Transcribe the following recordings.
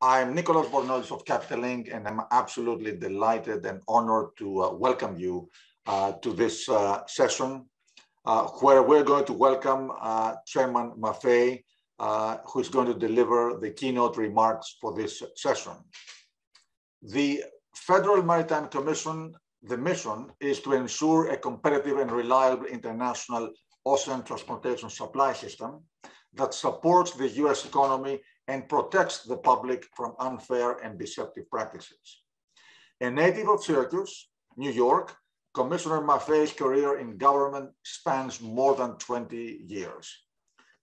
I'm Nicholas Bornozis of Capital Inc., and I'm absolutely delighted and honored to welcome you to this session, where we're going to welcome Chairman Maffei, who is going to deliver the keynote remarks for this session. The Federal Maritime Commission, the mission is to ensure a competitive and reliable international ocean transportation supply system that supports the U.S. economy and protects the public from unfair and deceptive practices. A native of Syracuse, New York, Commissioner Maffei's career in government spans more than 20 years.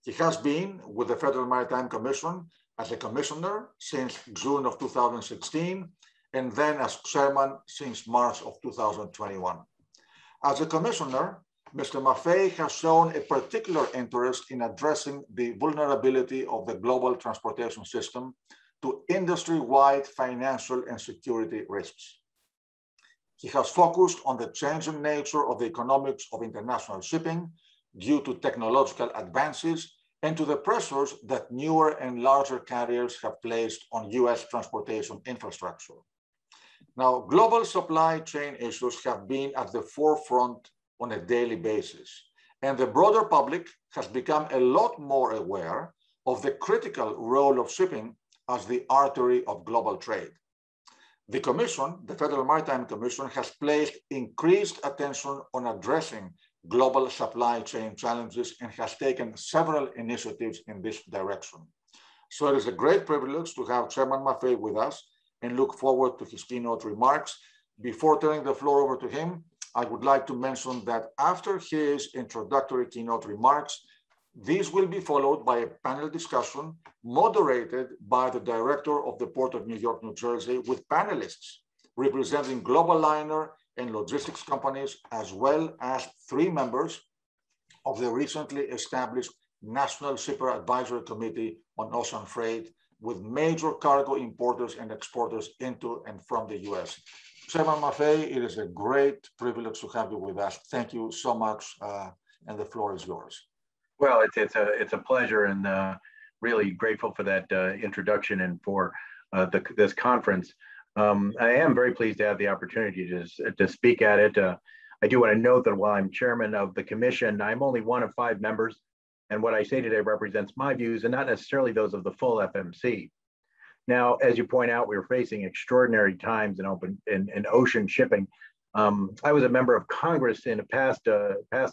He has been with the Federal Maritime Commission as a commissioner since June of 2016, and then as chairman since March of 2021. As a commissioner, Mr. Maffei has shown a particular interest in addressing the vulnerability of the global transportation system to industry-wide financial and security risks. He has focused on the changing nature of the economics of international shipping due to technological advances and to the pressures that newer and larger carriers have placed on U.S. transportation infrastructure. Now, global supply chain issues have been at the forefront on a daily basis, and the broader public has become a lot more aware of the critical role of shipping as the artery of global trade. The Commission, the Federal Maritime Commission, has placed increased attention on addressing global supply chain challenges and has taken several initiatives in this direction. So it is a great privilege to have Chairman Maffei with us and look forward to his keynote remarks. Before turning the floor over to him, I would like to mention that after his introductory keynote remarks, these will be followed by a panel discussion moderated by the director of the Port of New York, New Jersey, with panelists representing global liner and logistics companies, as well as 3 members of the recently established National Shipper Advisory Committee on Ocean Freight, with major cargo importers and exporters into and from the US. Chairman Maffei, it is a great privilege to have you with us. Thank you so much, and the floor is yours. Well, it's a pleasure, and really grateful for that introduction and for this conference. I am very pleased to have the opportunity to speak at it. I do want to note that while I'm chairman of the commission, I'm only one of 5 members, and what I say today represents my views and not necessarily those of the full FMC. Now, as you point out, we're facing extraordinary times in ocean shipping. I was a member of Congress in a past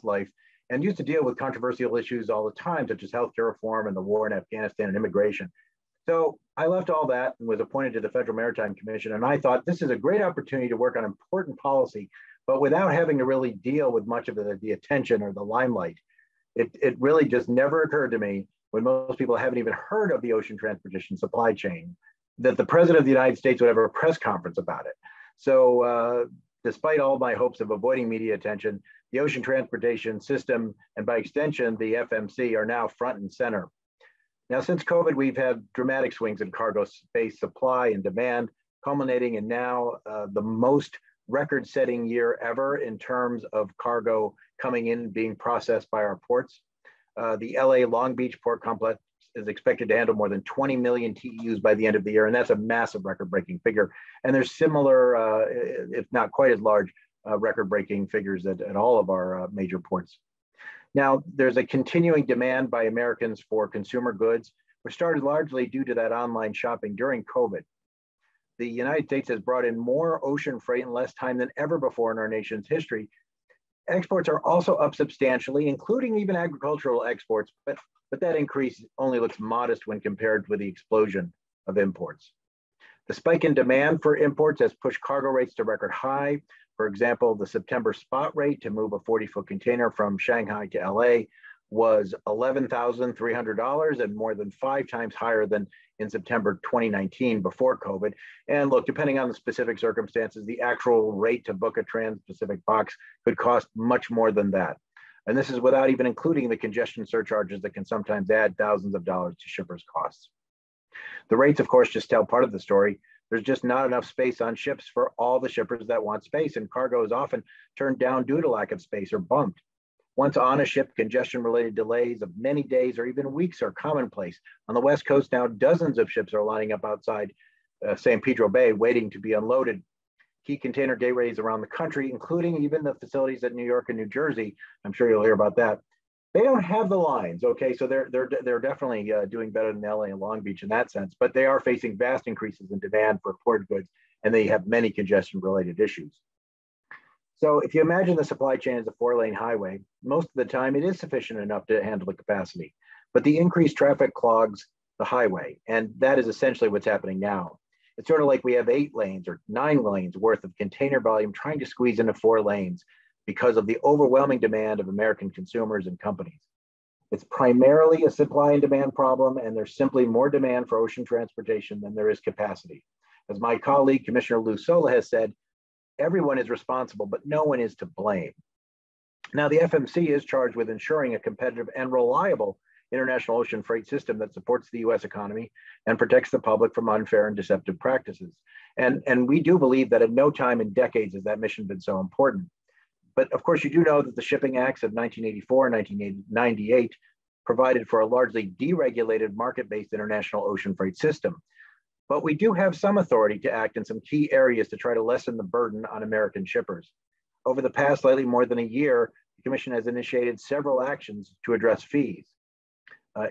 life and used to deal with controversial issues all the time, such as healthcare reform and the war in Afghanistan and immigration. So I left all that and was appointed to the Federal Maritime Commission. And I thought this is a great opportunity to work on important policy, but without having to really deal with much of the attention or the limelight. It really just never occurred to me, when most people haven't even heard of the ocean transportation supply chain, that the President of the United States would have a press conference about it. So despite all my hopes of avoiding media attention, the ocean transportation system, and by extension, the FMC, are now front and center. Now, since COVID, we've had dramatic swings in cargo space supply and demand, culminating in now the most record-setting year ever in terms of cargo coming in and being processed by our ports. The LA Long Beach port complex is expected to handle more than 20 million TEUs by the end of the year, and that's a massive record-breaking figure. And there's similar, if not quite as large, record-breaking figures at all of our major ports. Now, there's a continuing demand by Americans for consumer goods, which started largely due to that online shopping during COVID. The United States has brought in more ocean freight in less time than ever before in our nation's history. Exports are also up substantially, including even agricultural exports, but that increase only looks modest when compared with the explosion of imports. The spike in demand for imports has pushed cargo rates to record high. For example, the September spot rate to move a 40-foot container from Shanghai to LA was $11,300 and more than 5 times higher than in September 2019 before COVID. And look, depending on the specific circumstances, the actual rate to book a trans-Pacific box could cost much more than that. And this is without even including the congestion surcharges that can sometimes add thousands of dollars to shippers' costs. The rates, of course, just tell part of the story. There's just not enough space on ships for all the shippers that want space, and cargo is often turned down due to lack of space or bumped. Once on a ship, congestion-related delays of many days or even weeks are commonplace. On the West Coast now, dozens of ships are lining up outside San Pedro Bay waiting to be unloaded. Key container gateways around the country, including even the facilities at New York and New Jersey, I'm sure you'll hear about that. They don't have the lines, okay? So they're definitely doing better than LA and Long Beach in that sense, but they are facing vast increases in demand for imported goods, and they have many congestion-related issues. So if you imagine the supply chain as a 4-lane highway, most of the time it is sufficient enough to handle the capacity, but the increased traffic clogs the highway, and that is essentially what's happening now. It's sort of like we have 8 lanes or 9 lanes worth of container volume trying to squeeze into 4 lanes because of the overwhelming demand of American consumers and companies. It's primarily a supply and demand problem, and there's simply more demand for ocean transportation than there is capacity. As my colleague, Commissioner Lou Sola, has said, everyone is responsible, but no one is to blame. Now, the FMC is charged with ensuring a competitive and reliable international ocean freight system that supports the US economy and protects the public from unfair and deceptive practices. And we do believe that at no time in decades has that mission been so important. But of course, you do know that the Shipping Acts of 1984 and 1998 provided for a largely deregulated market-based international ocean freight system. But we do have some authority to act in some key areas to try to lessen the burden on American shippers. Over the past slightly more than a year, the Commission has initiated several actions to address fees.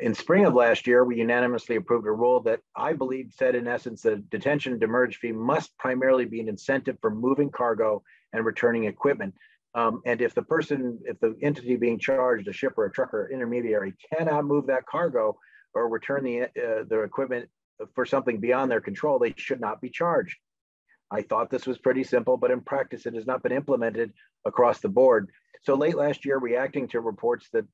In spring of last year, we unanimously approved a rule that I believe said in essence that a detention and demurrage fee must primarily be an incentive for moving cargo and returning equipment. And if the entity being charged, a shipper, a trucker, intermediary, cannot move that cargo or return the equipment for something beyond their control, they should not be charged. I thought this was pretty simple, but in practice, it has not been implemented across the board. So late last year, reacting to reports that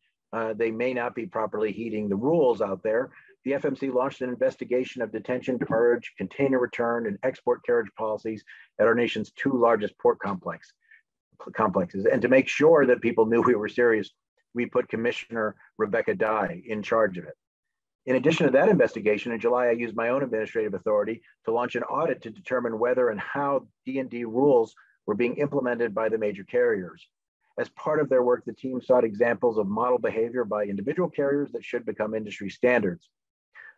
they may not be properly heeding the rules out there, the FMC launched an investigation of detention, demurrage, container return, and export carriage policies at our nation's 2 largest port complexes. And to make sure that people knew we were serious, we put Commissioner Rebecca Dye in charge of it. In addition to that investigation, in July, I used my own administrative authority to launch an audit to determine whether and how D&D rules were being implemented by the major carriers. As part of their work, the team sought examples of model behavior by individual carriers that should become industry standards.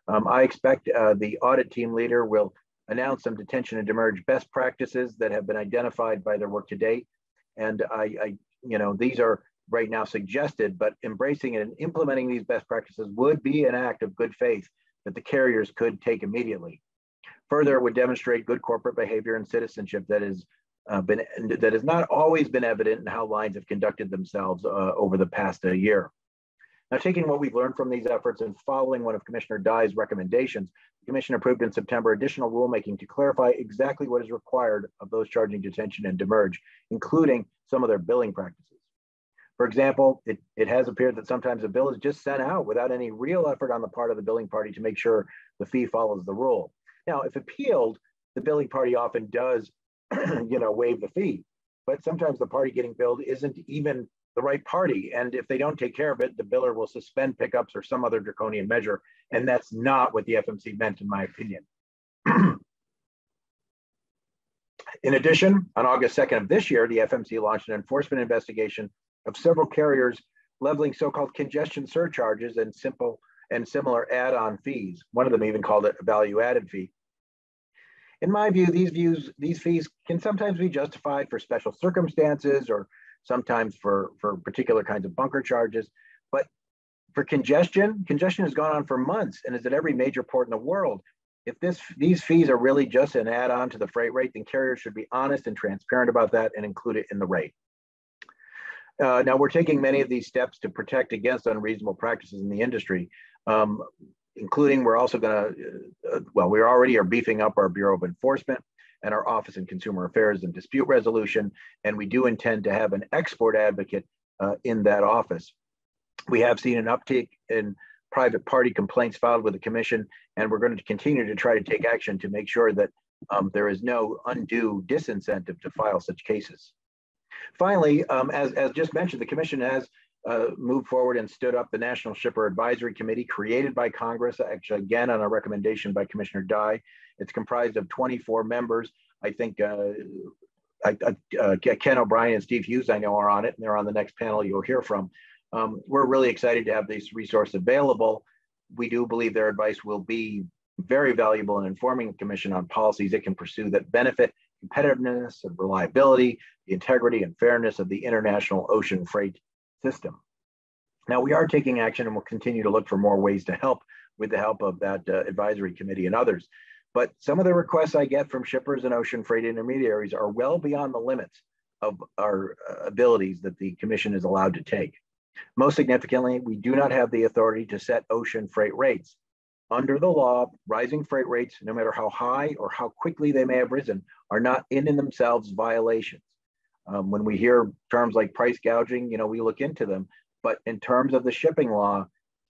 I expect the audit team leader will announce some detention and demurrage best practices that have been identified by their work to date. And these are right now suggested, but embracing and implementing these best practices would be an act of good faith that the carriers could take immediately. Further, it would demonstrate good corporate behavior and citizenship that has not always been evident in how lines have conducted themselves over the past year. Now, taking what we've learned from these efforts and following one of Commissioner Dye's recommendations, the Commission approved in September additional rulemaking to clarify exactly what is required of those charging detention and demurrage, including some of their billing practices. For example, it has appeared that sometimes a bill is just sent out without any real effort on the part of the billing party to make sure the fee follows the rule. Now, if appealed, the billing party often does, waive the fee, but sometimes the party getting billed isn't even the right party. And if they don't take care of it, the biller will suspend pickups or some other draconian measure. And that's not what the FMC meant, in my opinion. In addition, on August 2nd of this year, the FMC launched an enforcement investigation of several carriers leveling so-called congestion surcharges and similar add-on fees. One of them even called it a value-added fee. In my view, these fees can sometimes be justified for special circumstances or sometimes for particular kinds of bunker charges. But for congestion has gone on for months and is at every major port in the world. If these fees are really just an add-on to the freight rate, then carriers should be honest and transparent about that and include it in the rate. Now, we're taking many of these steps to protect against unreasonable practices in the industry, including we're also going to, we already are beefing up our Bureau of Enforcement and our Office in Consumer Affairs and Dispute Resolution, and we do intend to have an export advocate in that office. We have seen an uptick in private party complaints filed with the Commission, and we're going to continue to try to take action to make sure that there is no undue disincentive to file such cases. Finally, as just mentioned, the Commission has moved forward and stood up the National Shipper Advisory Committee created by Congress, actually again on a recommendation by Commissioner Dye. It's comprised of 24 members. I think Ken O'Brien and Steve Hughes, I know, are on it, and they're on the next panel you'll hear from. We're really excited to have this resource available. We do believe their advice will be very valuable in informing the Commission on policies it can pursue that benefit competitiveness and reliability, the integrity and fairness of the international ocean freight system. Now, we are taking action and will continue to look for more ways to help with the help of that advisory committee and others. But some of the requests I get from shippers and ocean freight intermediaries are well beyond the limits of our abilities that the Commission is allowed to take. Most significantly, we do not have the authority to set ocean freight rates. Under the law, rising freight rates, no matter how high or how quickly they may have risen, are not in themselves violations. When we hear terms like price gouging, we look into them. But in terms of the shipping law,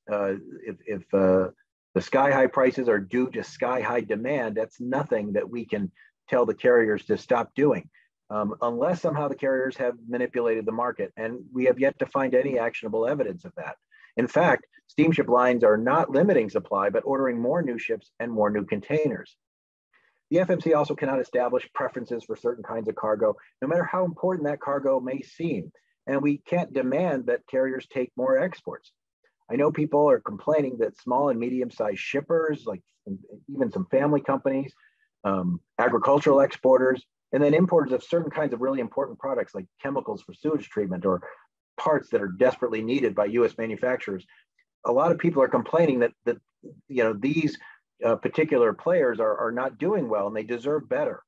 if the sky-high prices are due to sky-high demand, that's nothing that we can tell the carriers to stop doing, unless somehow the carriers have manipulated the market. And we have yet to find any actionable evidence of that. In fact, steamship lines are not limiting supply, but ordering more new ships and more new containers. The FMC also cannot establish preferences for certain kinds of cargo, no matter how important that cargo may seem. And we can't demand that carriers take more exports. I know people are complaining that small and medium-sized shippers, like even some family companies, agricultural exporters, and then importers of certain kinds of really important products like chemicals for sewage treatment or parts that are desperately needed by U.S. manufacturers. A lot of people are complaining that these particular players are not doing well and they deserve better.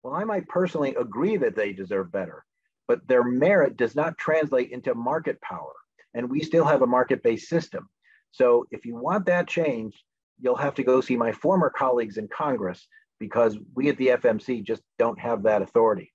Well, I might personally agree that they deserve better, but their merit does not translate into market power. And we still have a market-based system. So if you want that changed, you'll have to go see my former colleagues in Congress, because we at the FMC just don't have that authority.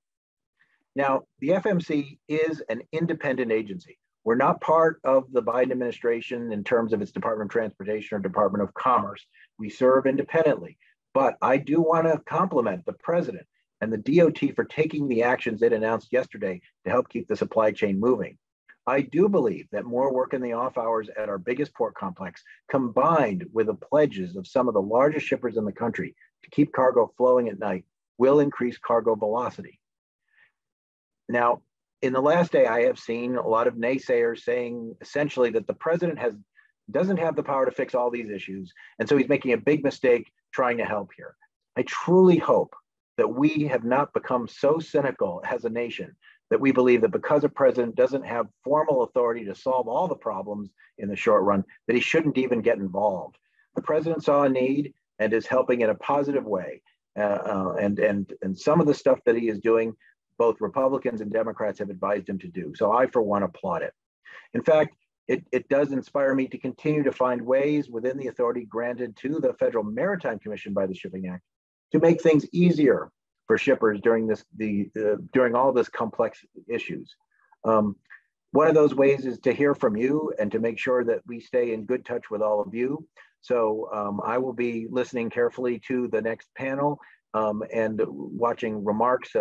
Now, the FMC is an independent agency. We're not part of the Biden administration in terms of its Department of Transportation or Department of Commerce. We serve independently, but I do want to compliment the president and the DOT for taking the actions it announced yesterday to help keep the supply chain moving. I do believe that more work in the off hours at our biggest port complex, combined with the pledges of some of the largest shippers in the country to keep cargo flowing at night, will increase cargo velocity. Now, in the last day, I have seen a lot of naysayers saying essentially that the president doesn't have the power to fix all these issues, and so he's making a big mistake trying to help here. I truly hope that we have not become so cynical as a nation that we believe that because a president doesn't have formal authority to solve all the problems in the short run, that he shouldn't even get involved. The president saw a need and is helping in a positive way. And some of the stuff that he is doing, both Republicans and Democrats have advised him to do. So I, for one, applaud it. In fact, it does inspire me to continue to find ways within the authority granted to the Federal Maritime Commission by the Shipping Act to make things easier for shippers during during all this complex issues. One of those ways is to hear from you and to make sure that we stay in good touch with all of you. So I will be listening carefully to the next panel and watching remarks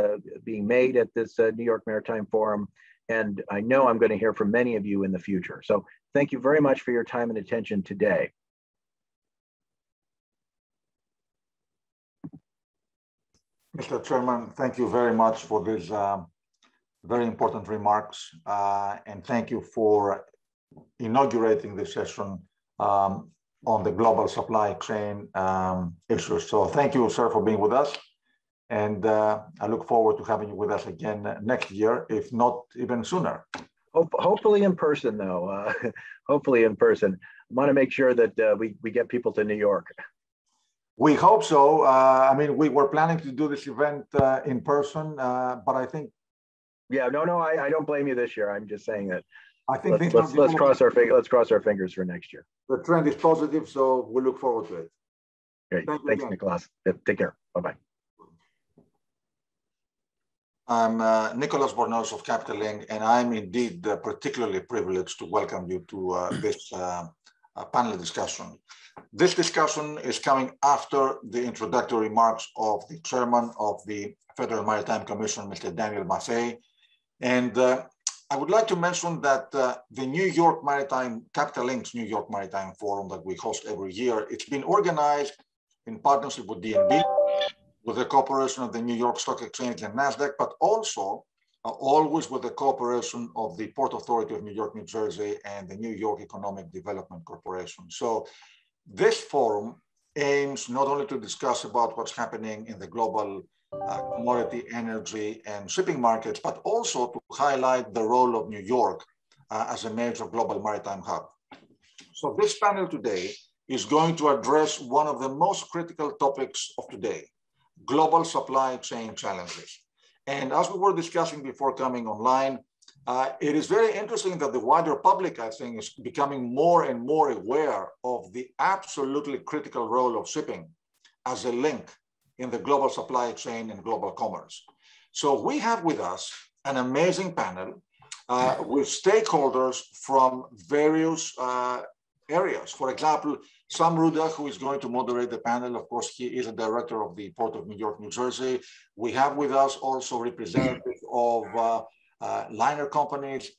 being made at this New York Maritime Forum. And I know I'm going to hear from many of you in the future. So thank you very much for your time and attention today. Mr. Chairman, thank you very much for these very important remarks, and thank you for inaugurating this session on the global supply chain issues. So thank you, sir, for being with us, and I look forward to having you with us again next year, if not even sooner. Hopefully in person, though. Hopefully in person. I want to make sure that we get people to New York. We hope so. I mean, we were planning to do this event in person, but I think. Yeah, no, I don't blame you this year. I'm just saying that. I think let's cross our fingers for next year. The trend is positive, so we look forward to it. Great. Thanks, Nicholas. Take care. Bye-bye. I'm Nicholas Bornos of Capital Link, and I'm indeed particularly privileged to welcome you to this panel discussion. This discussion is coming after the introductory remarks of the chairman of the Federal Maritime Commission, Mr. Daniel Maffei. And I would like to mention that the New York Maritime, Capital Link's New York Maritime Forum that we host every year, it's been organized in partnership with DNB with the cooperation of the New York Stock Exchange and NASDAQ, but also always with the cooperation of the Port Authority of New York, New Jersey, and the New York Economic Development Corporation. So this forum aims not only to discuss about what's happening in the global commodity, energy, and shipping markets, but also to highlight the role of New York as a major global maritime hub. So this panel today is going to address one of the most critical topics of today, global supply chain challenges. And as we were discussing before coming online, it is very interesting that the wider public, I think, is becoming more and more aware of the absolutely critical role of shipping as a link in the global supply chain and global commerce. So we have with us an amazing panel with stakeholders from various areas. For example, Sam Ruda, who is going to moderate the panel. Of course, he is a director of the Port of New York, New Jersey. We have with us also representatives of liner companies,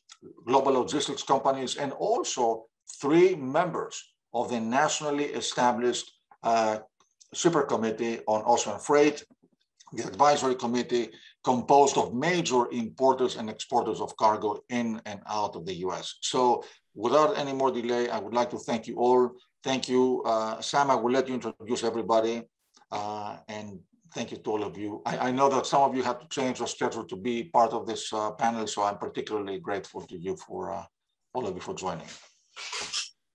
global logistics companies, and also 3 members of the nationally established Super Committee on Ocean Freight, the advisory committee composed of major importers and exporters of cargo in and out of the US. So without any more delay, I would like to thank you all. Thank you. Sam, I will let you introduce everybody. And thank you to all of you. I know that some of you have to change your schedule to be part of this panel, so I'm particularly grateful to you for all of you for joining.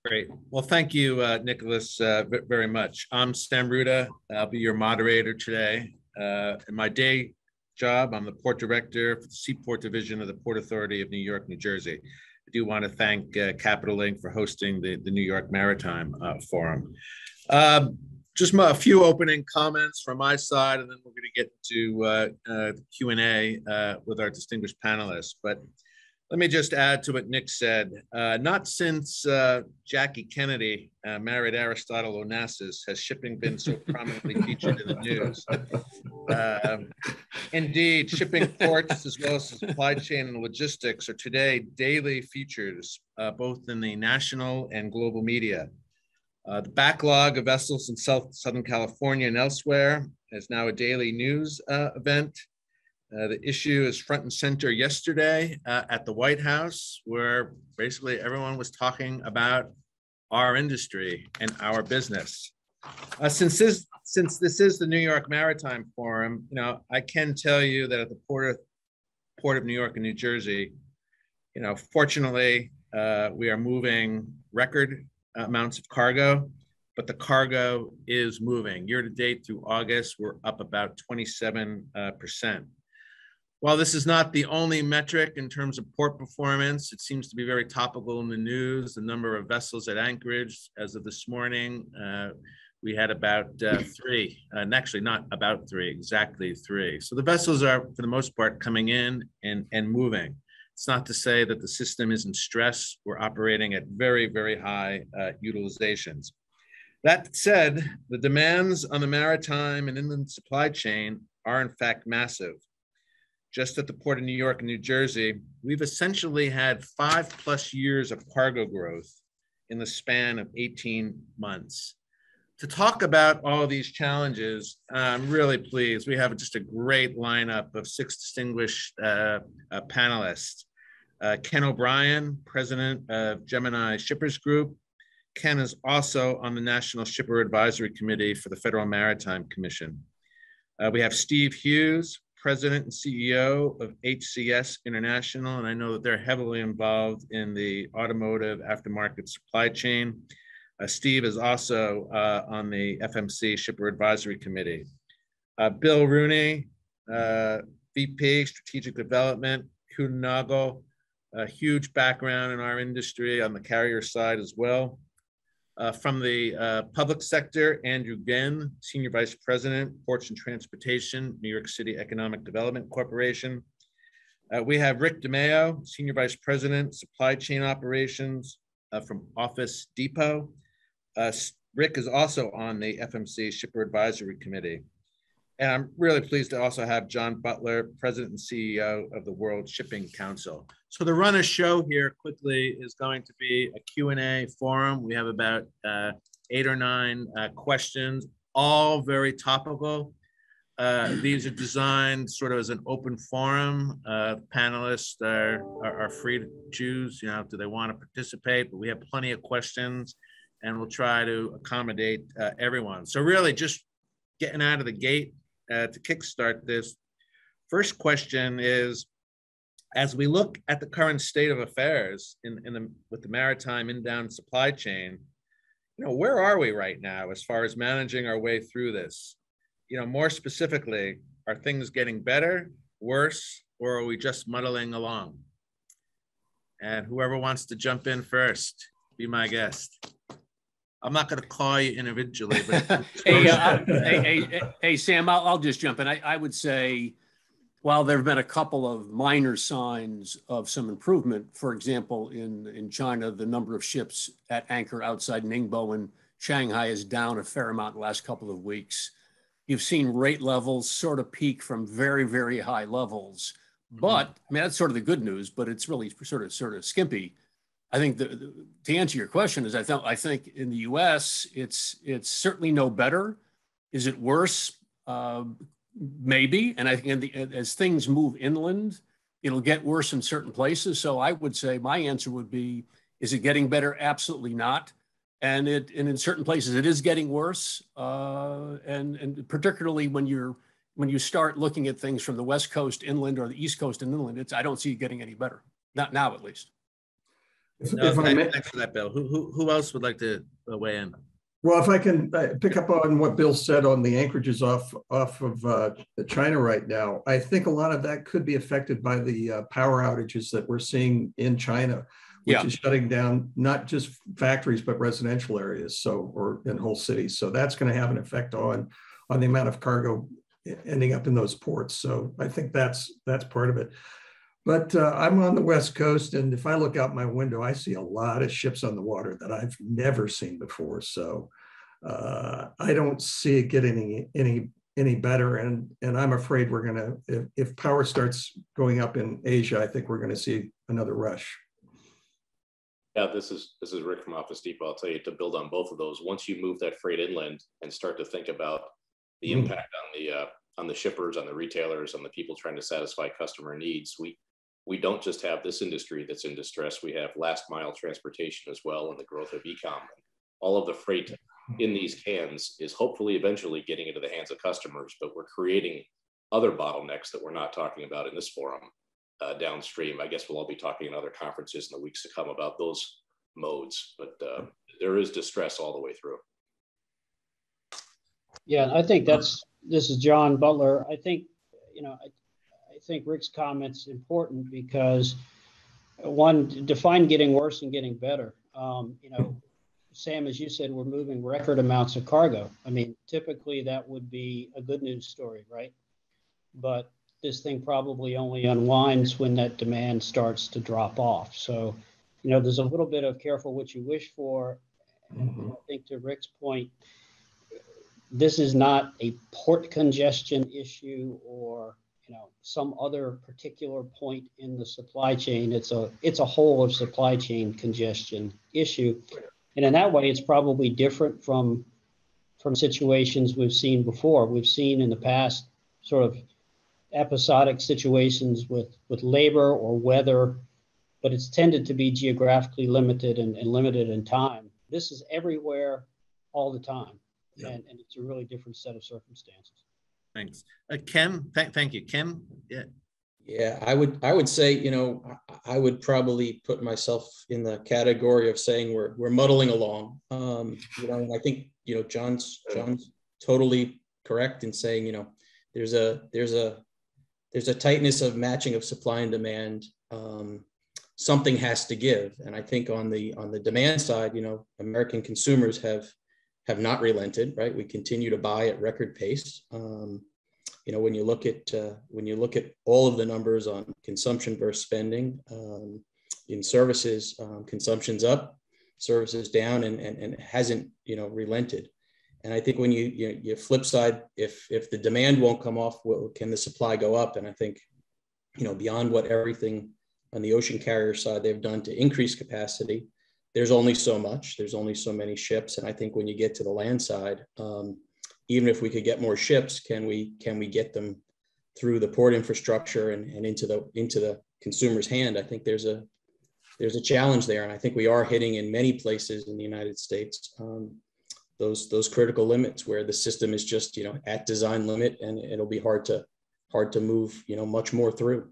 Great. Well, thank you, Nicholas, very much. I'm Sam Ruda. I'll be your moderator today. In my day job, I'm the Port Director for the Seaport Division of the Port Authority of New York, New Jersey. I do want to thank Capital Link for hosting the New York Maritime Forum. Just a few opening comments from my side, and then we're going to get to the Q&A with our distinguished panelists. But let me just add to what Nick said. Not since Jackie Kennedy married Aristotle Onassis has shipping been so prominently featured in the news. Indeed, shipping ports as well as supply chain and logistics are today daily features, both in the national and global media. The backlog of vessels in Southern California and elsewhere is now a daily news event. The issue is front and center yesterday at the White House, where basically everyone was talking about our industry and our business. Since this is the New York Maritime Forum, I can tell you that at the Port of New York and New Jersey, fortunately, we are moving record amounts of cargo, but the cargo is moving. Year to date through August, we're up about 27%. While this is not the only metric in terms of port performance, it seems to be very topical in the news. The number of vessels at anchorage as of this morning, we had about 3, and actually not about 3, exactly 3. So the vessels are, for the most part, coming in and moving. It's not to say that the system isn't stressed. We're operating at very, very high utilizations. That said, the demands on the maritime and inland supply chain are in fact massive. Just at the Port of New York and New Jersey, we've essentially had 5+ years of cargo growth in the span of 18 months. To talk about all of these challenges, I'm really pleased. We have just a great lineup of 6 distinguished panelists. Ken O'Brien, president of Gemini Shippers Group. Ken is also on the National Shipper Advisory Committee for the Federal Maritime Commission. We have Steve Hughes, president and CEO of HCS International, and I know that they're heavily involved in the automotive aftermarket supply chain. Steve is also on the FMC Shipper Advisory Committee. Bill Rooney, VP Strategic Development, Kuehne Nagel, a huge background in our industry on the carrier side as well. From the public sector, Andrew Genn, Senior Vice President, Ports and Transportation, New York City Economic Development Corporation. We have Rick DiMaio, Senior Vice President, Supply Chain Operations from Office Depot. Rick is also on the FMC Shipper Advisory Committee. And I'm really pleased to also have John Butler, President and CEO of the World Shipping Council. So the run of show here quickly is going to be a Q&A forum. We have about 8 or 9 questions, all very topical. These are designed sort of as an open forum. Panelists are free to choose, do they want to participate? But we have plenty of questions, and we'll try to accommodate everyone. So really just getting out of the gate to kickstart this. First question is, as we look at the current state of affairs with the maritime inbound supply chain, where are we right now as far as managing our way through this? More specifically, are things getting better, worse, or are we just muddling along? And whoever wants to jump in first, be my guest. I'm not going to call you individually, but hey, Sam, I'll just jump in. I would say, while there have been a couple of minor signs of some improvement, for example, in China, the number of ships at anchor outside Ningbo and Shanghai is down a fair amount the last couple of weeks. You've seen rate levels sort of peak from very, very high levels. But I mean, that's sort of the good news, but it's really sort of skimpy. I think to answer your question is, I think in the U.S. it's certainly no better. Is it worse? Maybe. And I think as things move inland, it'll get worse in certain places. So I would say my answer would be, is it getting better? Absolutely not. And in certain places it is getting worse. And particularly when you start looking at things from the West Coast inland or the East Coast and inland, I don't see it getting any better. Not now, at least. Thanks for that, Bill. Who else would like to weigh in? Well, if I can pick up on what Bill said on the anchorages off of China right now, I think a lot of that could be affected by the power outages that we're seeing in China, which is shutting down not just factories, but residential areas, or in whole cities. So that's going to have an effect on the amount of cargo ending up in those ports. So I think that's part of it. But I'm on the West Coast, and if I look out my window, I see a lot of ships on the water that I've never seen before. So I don't see it getting any better. And I'm afraid we're going to, if power starts going up in Asia, I think we're going to see another rush. Yeah, this is Rick from Office Depot. I'll tell you, to build on both of those, once you move that freight inland and start to think about the impact on the shippers, on the retailers, on the people trying to satisfy customer needs, we don't just have this industry that's in distress. We have last mile transportation as well, and the growth of e-com. All of the freight in these cans is hopefully eventually getting into the hands of customers, but we're creating other bottlenecks that we're not talking about in this forum downstream. I guess we'll all be talking in other conferences in the weeks to come about those modes, but there is distress all the way through. Yeah, I think this is John Butler. I think, I think Rick's comment's important because, one, define getting worse and getting better. Sam, as you said, we're moving record amounts of cargo. I mean, typically that would be a good news story, right? But this thing probably only unwinds when that demand starts to drop off. So, there's a little bit of careful what you wish for. And I think to Rick's point, this is not a port congestion issue or some other particular point in the supply chain. It's a whole of supply chain congestion issue. And in that way, it's probably different from situations we've seen before. We've seen in the past sort of episodic situations with labor or weather, but it's tended to be geographically limited and limited in time. This is everywhere all the time. Yeah. And it's a really different set of circumstances. Thanks. Ken, thank you. Ken? Yeah, I would say, I would probably put myself in the category of saying we're muddling along. And I think, John's totally correct in saying, there's a tightness of matching of supply and demand. Something has to give. And I think on the demand side, American consumers have not relented, right? We continue to buy at record pace. When you look at all of the numbers on consumption versus spending, in services, consumption's up, services down, and it hasn't relented. And I think when you flip side, if the demand won't come off, can the supply go up? And I think beyond what everything on the ocean carrier side they've done to increase capacity, there's only so much. There's only so many ships. And I think when you get to the land side, even if we could get more ships, can we get them through the port infrastructure and into the consumer's hand? I think there's a challenge there, and I think we are hitting in many places in the United States those critical limits where the system is just at design limit, and it'll be hard to move much more through.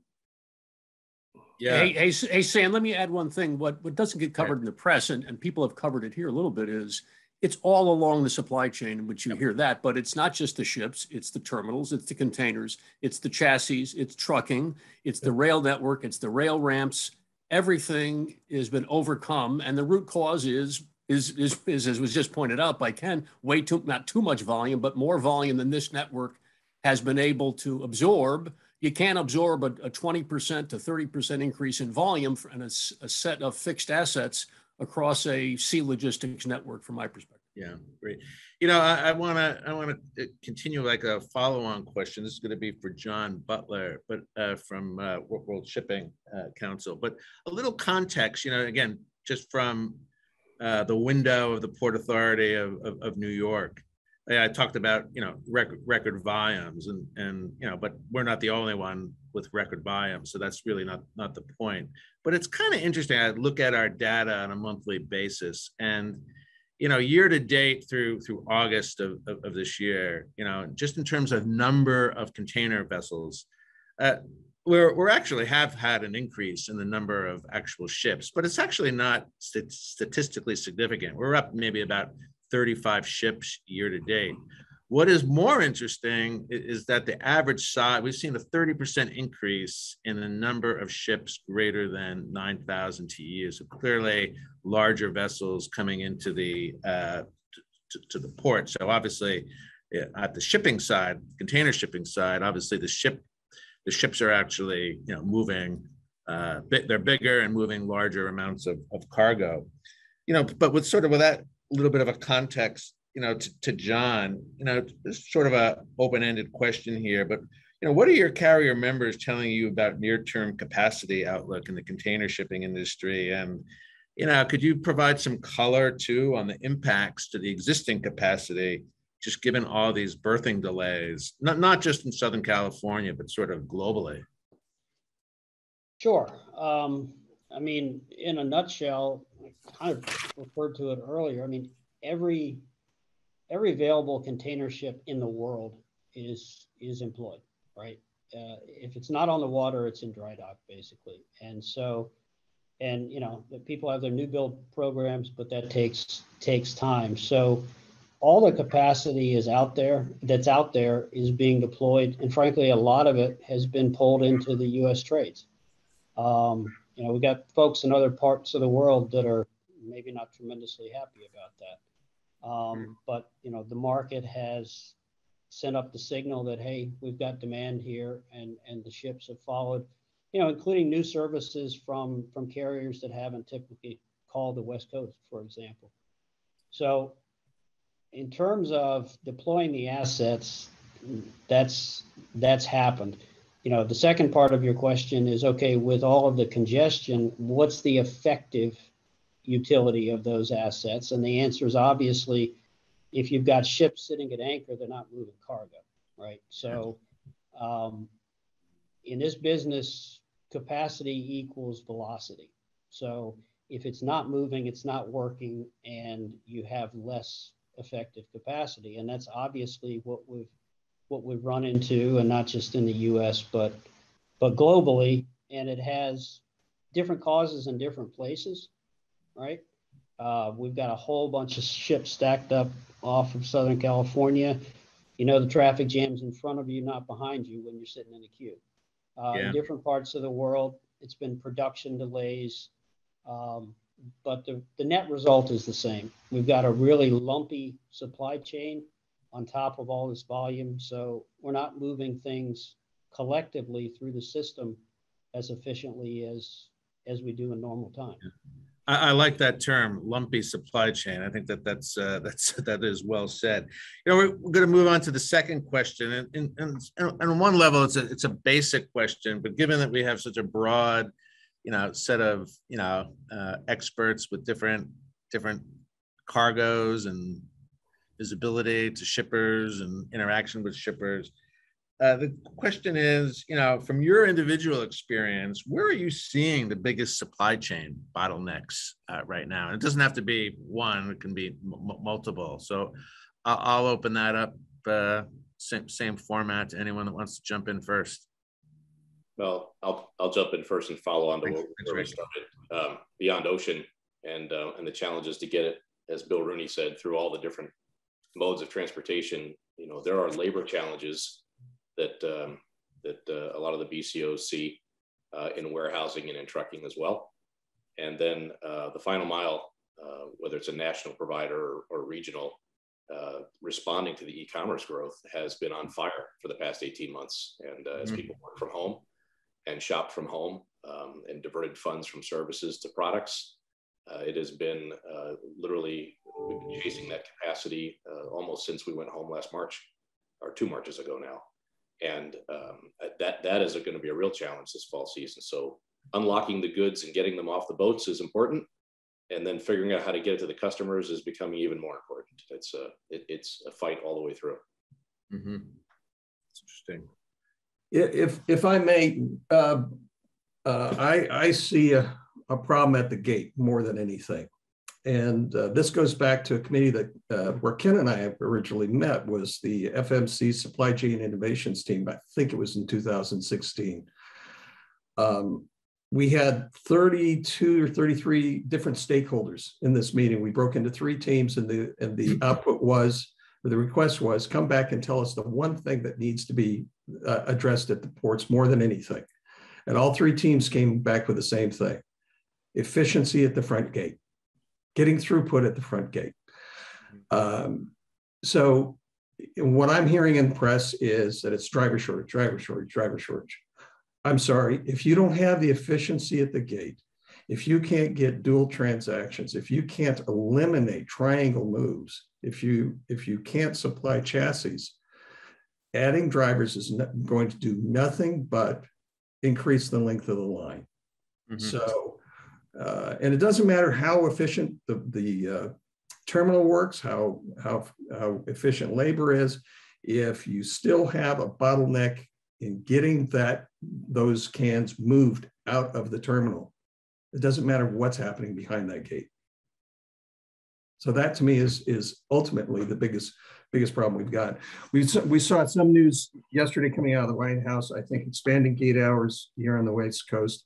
Yeah. Hey, Sam, let me add one thing. What doesn't get covered in the press, and people have covered it here a little bit, is it's all along the supply chain in which you hear that, but it's not just the ships, it's the terminals, it's the containers, it's the chassis, it's trucking, it's the rail network, it's the rail ramps. Everything has been overcome, and the root cause is as was just pointed out by Ken, not too much volume, but more volume than this network has been able to absorb. You can't absorb a 20% to 30% increase in volume and a set of fixed assets across a sea logistics network, from my perspective. Yeah, great. I want to continue like a follow-on question. This is going to be for John Butler, but from World Shipping Council. But a little context, again, just from the window of the Port Authority of New York. I talked about record volumes, and but we're not the only one with record volumes, so that's really not the point. But it's kind of interesting. I look at our data on a monthly basis, and year to date through August of this year, just in terms of number of container vessels, we're actually have had an increase in the number of actual ships, but it's actually not statistically significant. We're up maybe about 35 ships year to date. What is more interesting is that the average size, we've seen a 30% increase in the number of ships greater than 9,000 TEUs. So clearly larger vessels coming into the to the port. So obviously at the shipping side, container shipping side, obviously the ships are actually moving, they're bigger and moving larger amounts of cargo. But with that little bit of a context, to John, it's sort of a open-ended question here, but what are your carrier members telling you about near-term capacity outlook in the container shipping industry? And could you provide some color too on the impacts to the existing capacity, just given all these berthing delays, not just in Southern California, but sort of globally? Sure. I mean, in a nutshell, I kind of referred to it earlier. I mean, every available container ship in the world is employed, right? If it's not on the water, it's in dry dock, basically. And so, the people have their new build programs, but that takes time. So all the capacity is out there, is being deployed. And frankly, a lot of it has been pulled into the U.S. trades. We got folks in other parts of the world that are maybe not tremendously happy about that. But, the market has sent up the signal that, hey, we've got demand here, and the ships have followed, including new services from carriers that haven't typically called the West Coast, for example. So in terms of deploying the assets, that's happened. The second part of your question is, okay, with all of the congestion, what's the effective utility of those assets? And the answer is obviously, if you've got ships sitting at anchor, they're not moving cargo, right? So in this business, capacity equals velocity. So if it's not moving, it's not working, and you have less effective capacity. And that's obviously what we've run into, and not just in the US, but globally. And it has different causes in different places, right? We've got a whole bunch of ships stacked up off of Southern California. The traffic jam's in front of you, not behind you when you're sitting in a queue. In different parts of the world, it's been production delays, but the net result is the same. We've got a really lumpy supply chain on top of all this volume, so we're not moving things collectively through the system as efficiently as we do in normal time. I like that term, lumpy supply chain. I think that is well said. We're going to move on to the second question, and on one level, it's a basic question, but given that we have such a broad, set of experts with different cargoes and visibility to shippers and interaction with shippers. The question is, from your individual experience, where are you seeing the biggest supply chain bottlenecks right now? And it doesn't have to be one; it can be multiple. So I'll open that up. Same format to anyone that wants to jump in first. Well, I'll jump in first and follow on to where we started. Beyond ocean and the challenges to get it, as Bill Rooney said, through all the different modes of transportation. There are labor challenges that a lot of the BCOs see in warehousing and in trucking as well. And then the final mile, whether it's a national provider or regional, responding to the e-commerce growth has been on fire for the past 18 months. And as people work from home and shop from home and diverted funds from services to products, it has been literally, we've been chasing that capacity almost since we went home last March, or 2 Marches ago now. And that is going to be a real challenge this fall season. So unlocking the goods and getting them off the boats is important. And then figuring out how to get it to the customers is becoming even more important. It's a fight all the way through. Mm-hmm. That's interesting. If I may, I see a problem at the gate more than anything. And this goes back to a committee that where Ken and I originally met, was the FMC Supply Chain Innovations team. I think it was in 2016. We had 32 or 33 different stakeholders in this meeting. We broke into 3 teams, and the output was, or the request was, come back and tell us the one thing that needs to be addressed at the ports more than anything. And all 3 teams came back with the same thing: efficiency at the front gate, getting throughput at the front gate. So what I'm hearing in the press is that it's driver shortage, driver shortage, driver shortage. I'm sorry, if you don't have the efficiency at the gate, if you can't get dual transactions, if you can't eliminate triangle moves, if you can't supply chassis, adding drivers is going to do nothing but increase the length of the line. Mm-hmm. So, and it doesn't matter how efficient the terminal works, how efficient labor is, if you still have a bottleneck in getting those cans moved out of the terminal, it doesn't matter what's happening behind that gate. So that to me is ultimately the biggest problem we've got. We saw some news yesterday coming out of the White House, I think expanding gate hours here on the West Coast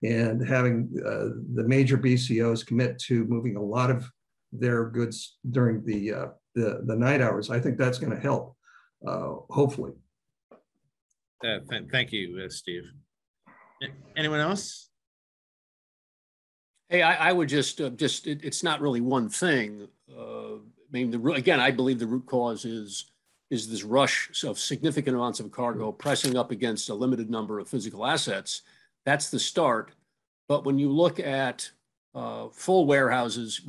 and having the major BCOs commit to moving a lot of their goods during the night hours. I think that's going to help, hopefully. Thank you, Steve. Anyone else? Hey, I would just it's not really one thing. I mean, again, I believe the root cause is this rush of significant amounts of cargo pressing up against a limited number of physical assets. That's the start. But when you look at full warehouses,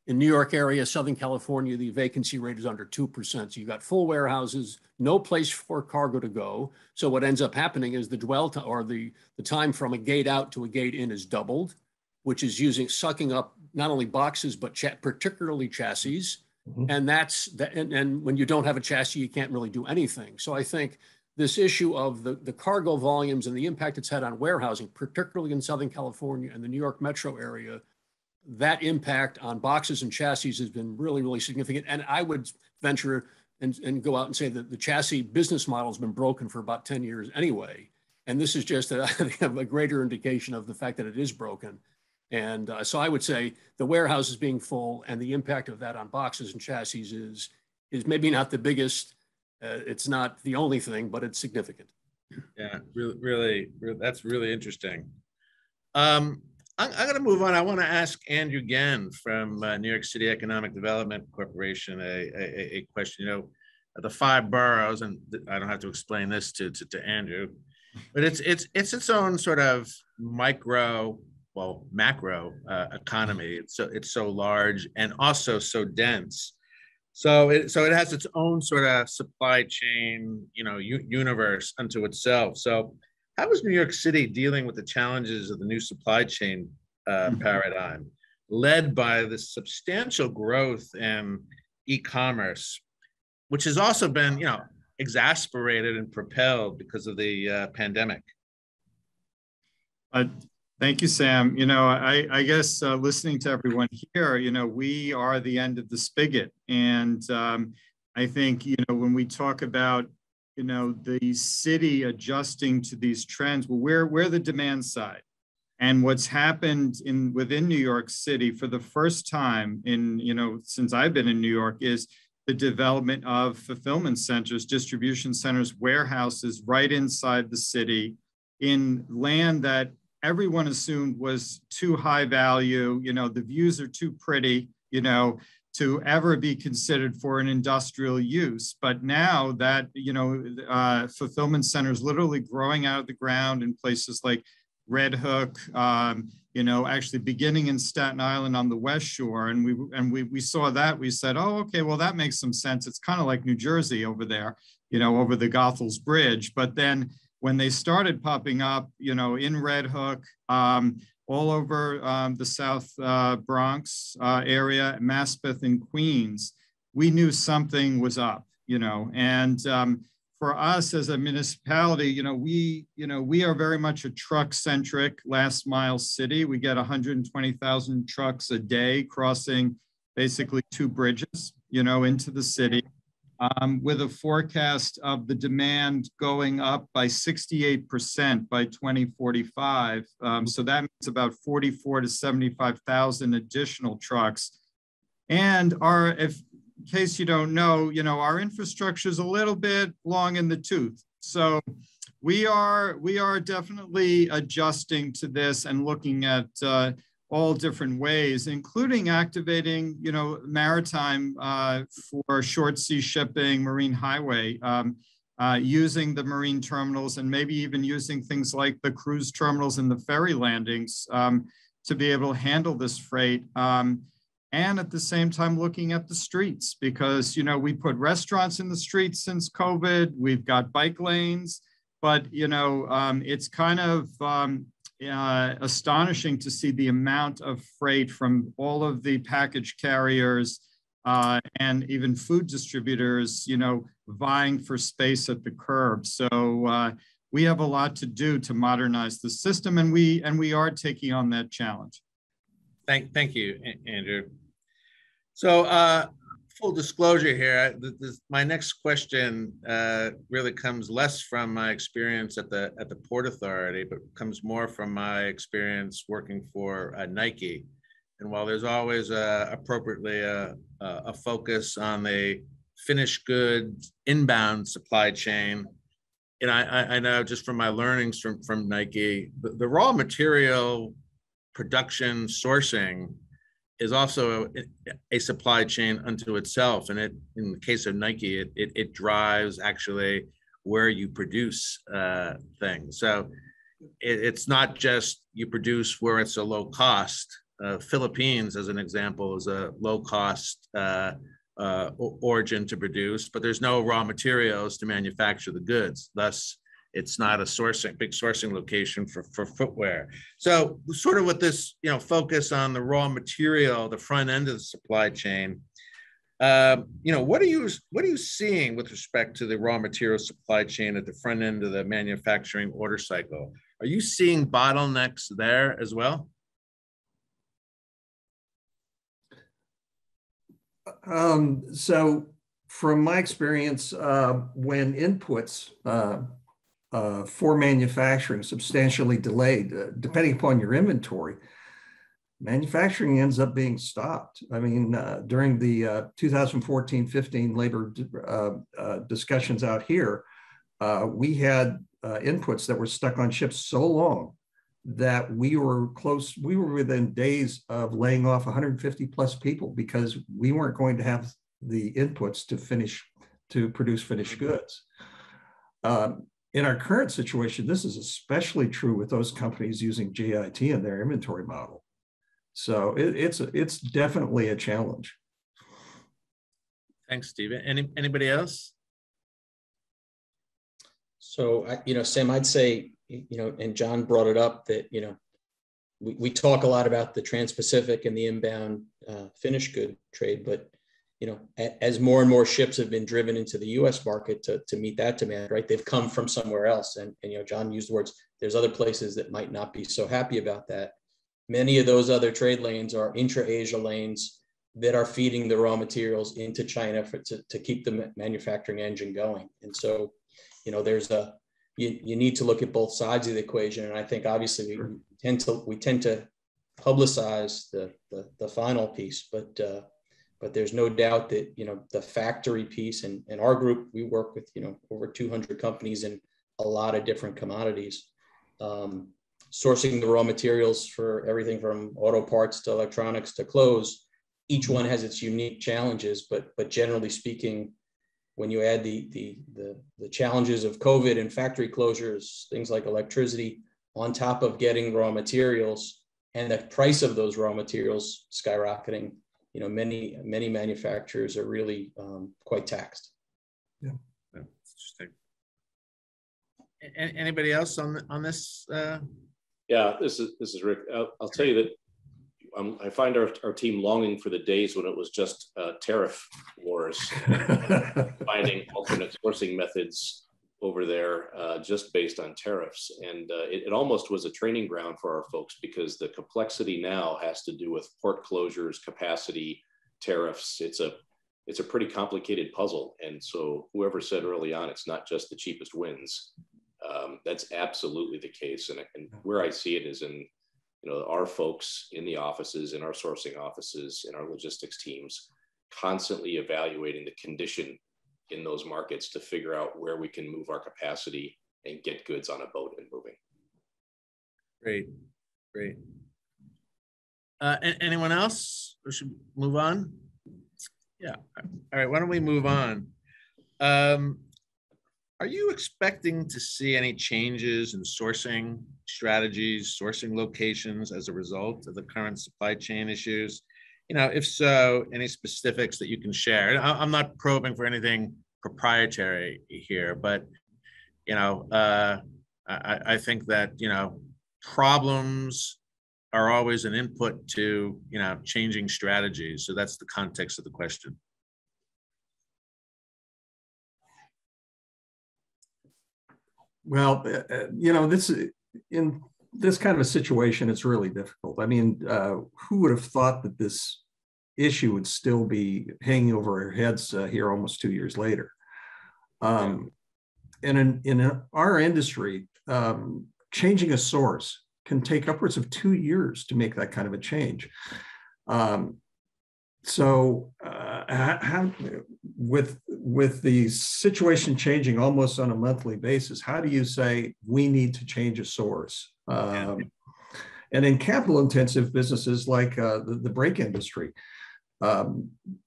in New York area, Southern California, the vacancy rate is under 2%. So you got full warehouses, no place for cargo to go. So what ends up happening is the dwell time, or the time from a gate out to a gate in, is doubled, which is sucking up not only boxes, but particularly chassis. Mm-hmm. And when you don't have a chassis, you can't really do anything. So I think this issue of the cargo volumes and the impact it's had on warehousing, particularly in Southern California and the New York metro area, that impact on boxes and chassis has been really, really significant. And I would venture and go out and say that the chassis business model has been broken for about 10 years anyway. And this is just a greater indication of the fact that it is broken. And so I would say the warehouses being full and the impact of that on boxes and chassis is maybe not the biggest. It's not the only thing, but it's significant. Yeah, really, that's really interesting. I'm going to move on. I want to ask Andrew Genn from New York City Economic Development Corporation a question. The 5 boroughs, and I don't have to explain this to Andrew, but it's its own sort of macro economy. It's so large and also so dense. So it has its own sort of supply chain, universe unto itself. So how is New York City dealing with the challenges of the new supply chain paradigm, led by the substantial growth in e-commerce, which has also been, exasperated and propelled because of the pandemic? Thank you, Sam. I guess listening to everyone here, we are the end of the spigot. And I think, when we talk about, the city adjusting to these trends, well, we're the demand side. And what's happened within New York City for the first time since I've been in New York is the development of fulfillment centers, distribution centers, warehouses right inside the city in land that everyone assumed was too high value, the views are too pretty, to ever be considered for an industrial use. But now that, fulfillment centers literally growing out of the ground in places like Red Hook, actually beginning in Staten Island on the West Shore. And we saw that, we said, oh, okay, well, that makes some sense. It's kind of like New Jersey over there, over the Goethals Bridge. But then when they started popping up, in Red Hook, all over the South Bronx area, Maspeth and Queens, we knew something was up, and for us as a municipality, we are very much a truck-centric last mile city. We get 120,000 trucks a day crossing basically 2 bridges, into the city. With a forecast of the demand going up by 68% by 2045. So that means about 44 to 75,000 additional trucks. And in case you don't know, our infrastructure is a little bit long in the tooth. So we are definitely adjusting to this and looking at all different ways, including activating, maritime for short sea shipping, marine highway, using the marine terminals and maybe even using things like the cruise terminals and the ferry landings to be able to handle this freight. And at the same time, looking at the streets because, we put restaurants in the streets since COVID, we've got bike lanes, but, it's kind of, astonishing to see the amount of freight from all of the package carriers and even food distributors, vying for space at the curb. So we have a lot to do to modernize the system, and we are taking on that challenge. Thank you, Andrew. So full disclosure here, my next question really comes less from my experience at the Port Authority, but comes more from my experience working for Nike. And while there's always appropriately a focus on the finished goods inbound supply chain, and I know just from my learnings from Nike, the raw material production sourcing is also a supply chain unto itself. And in the case of Nike, it drives actually where you produce things. So it's not just you produce where it's a low cost. Philippines, as an example, is a low cost origin to produce, but there's no raw materials to manufacture the goods. Thus, it's not a big sourcing location for footwear. So sort of with this, focus on the raw material, the front end of the supply chain, what are you seeing with respect to the raw material supply chain at the front end of the manufacturing order cycle? Are you seeing bottlenecks there as well? So from my experience, when inputs for manufacturing substantially delayed, depending upon your inventory, manufacturing ends up being stopped. I mean, during the 2014-15 labor discussions out here, we had inputs that were stuck on ships so long that we were within days of laying off 150 plus people because we weren't going to have the inputs to produce finished goods. In our current situation, this is especially true with those companies using GIT in their inventory model. So it's definitely a challenge. Thanks, Steve. Anybody else? So, Sam, I'd say, and John brought it up that, we talk a lot about the Trans-Pacific and the inbound finished good trade, but, as more and more ships have been driven into the U.S. market to meet that demand, right? They've come from somewhere else. And John used the words, there's other places that might not be so happy about that. Many of those other trade lanes are intra-Asia lanes that are feeding the raw materials into China to keep the manufacturing engine going. And so, you need to look at both sides of the equation. And I think obviously we tend to publicize the final piece, but there's no doubt that, the factory piece and our group, we work with, over 200 companies in a lot of different commodities, sourcing the raw materials for everything from auto parts to electronics to clothes. Each one has its unique challenges, but generally speaking, when you add the challenges of COVID and factory closures, things like electricity, on top of getting raw materials and the price of those raw materials skyrocketing, many manufacturers are really quite taxed. Yeah, that's interesting. Anybody else on this? Yeah, this is Rick. I'll tell you that I find our team longing for the days when it was just tariff wars, finding alternate sourcing methods over there just based on tariffs. And it almost was a training ground for our folks, because the complexity now has to do with port closures, capacity, tariffs. It's a pretty complicated puzzle. And so whoever said early on, it's not just the cheapest wins. That's absolutely the case. And where I see it is in our folks in the offices, in our sourcing offices, in our logistics teams, constantly evaluating the condition in those markets to figure out where we can move our capacity and get goods on a boat and moving. Great. Anyone else? We should move on. Yeah. All right. Why don't we move on? Are you expecting to see any changes in sourcing strategies, sourcing locations as a result of the current supply chain issues? If so, any specifics that you can share? I'm not probing for anything proprietary here, but I think that problems are always an input to changing strategies. So that's the context of the question. Well, in this kind of a situation, it's really difficult. I mean, who would have thought that this issue would still be hanging over our heads here almost 2 years later? And in our industry, changing a source can take upwards of 2 years to make that kind of a change. With the situation changing almost on a monthly basis, how do you say we need to change a source? And in capital-intensive businesses like the brake industry,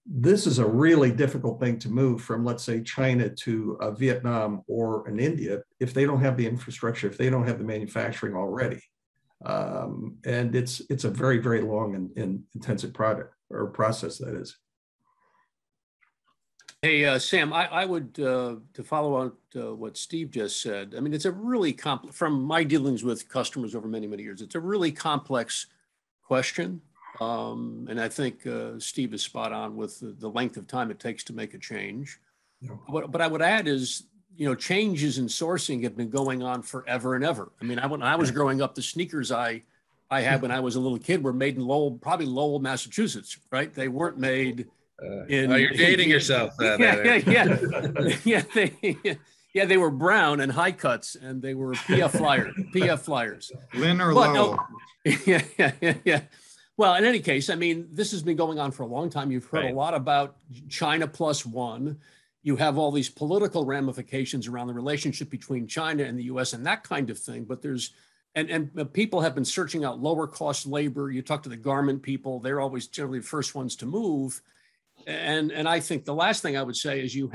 this is a really difficult thing to move from, let's say, China to Vietnam or in India if they don't have the infrastructure, if they don't have the manufacturing already. And it's a very, very long and intensive product or process, that is. Hey, Sam, I would, to follow on to what Steve just said, I mean, it's a really from my dealings with customers over many, many years, it's a really complex question. And I think Steve is spot on with the length of time it takes to make a change. Yeah. What I would add is, changes in sourcing have been going on forever and ever. I mean, when I was growing up, the sneakers I had when I was a little kid were made in Lowell, Massachusetts, right? They weren't made you're dating yourself. Yeah. They were brown and high cuts, and they were PF flyers. Lynn or Lowell? Yeah. Well, in any case, I mean, this has been going on for a long time. You've heard a lot about China +1. You have all these political ramifications around the relationship between China and the U.S. and that kind of thing. But and people have been searching out lower cost labor. You talk to the garment people; they're always generally the first ones to move. And I think the last thing I would say is you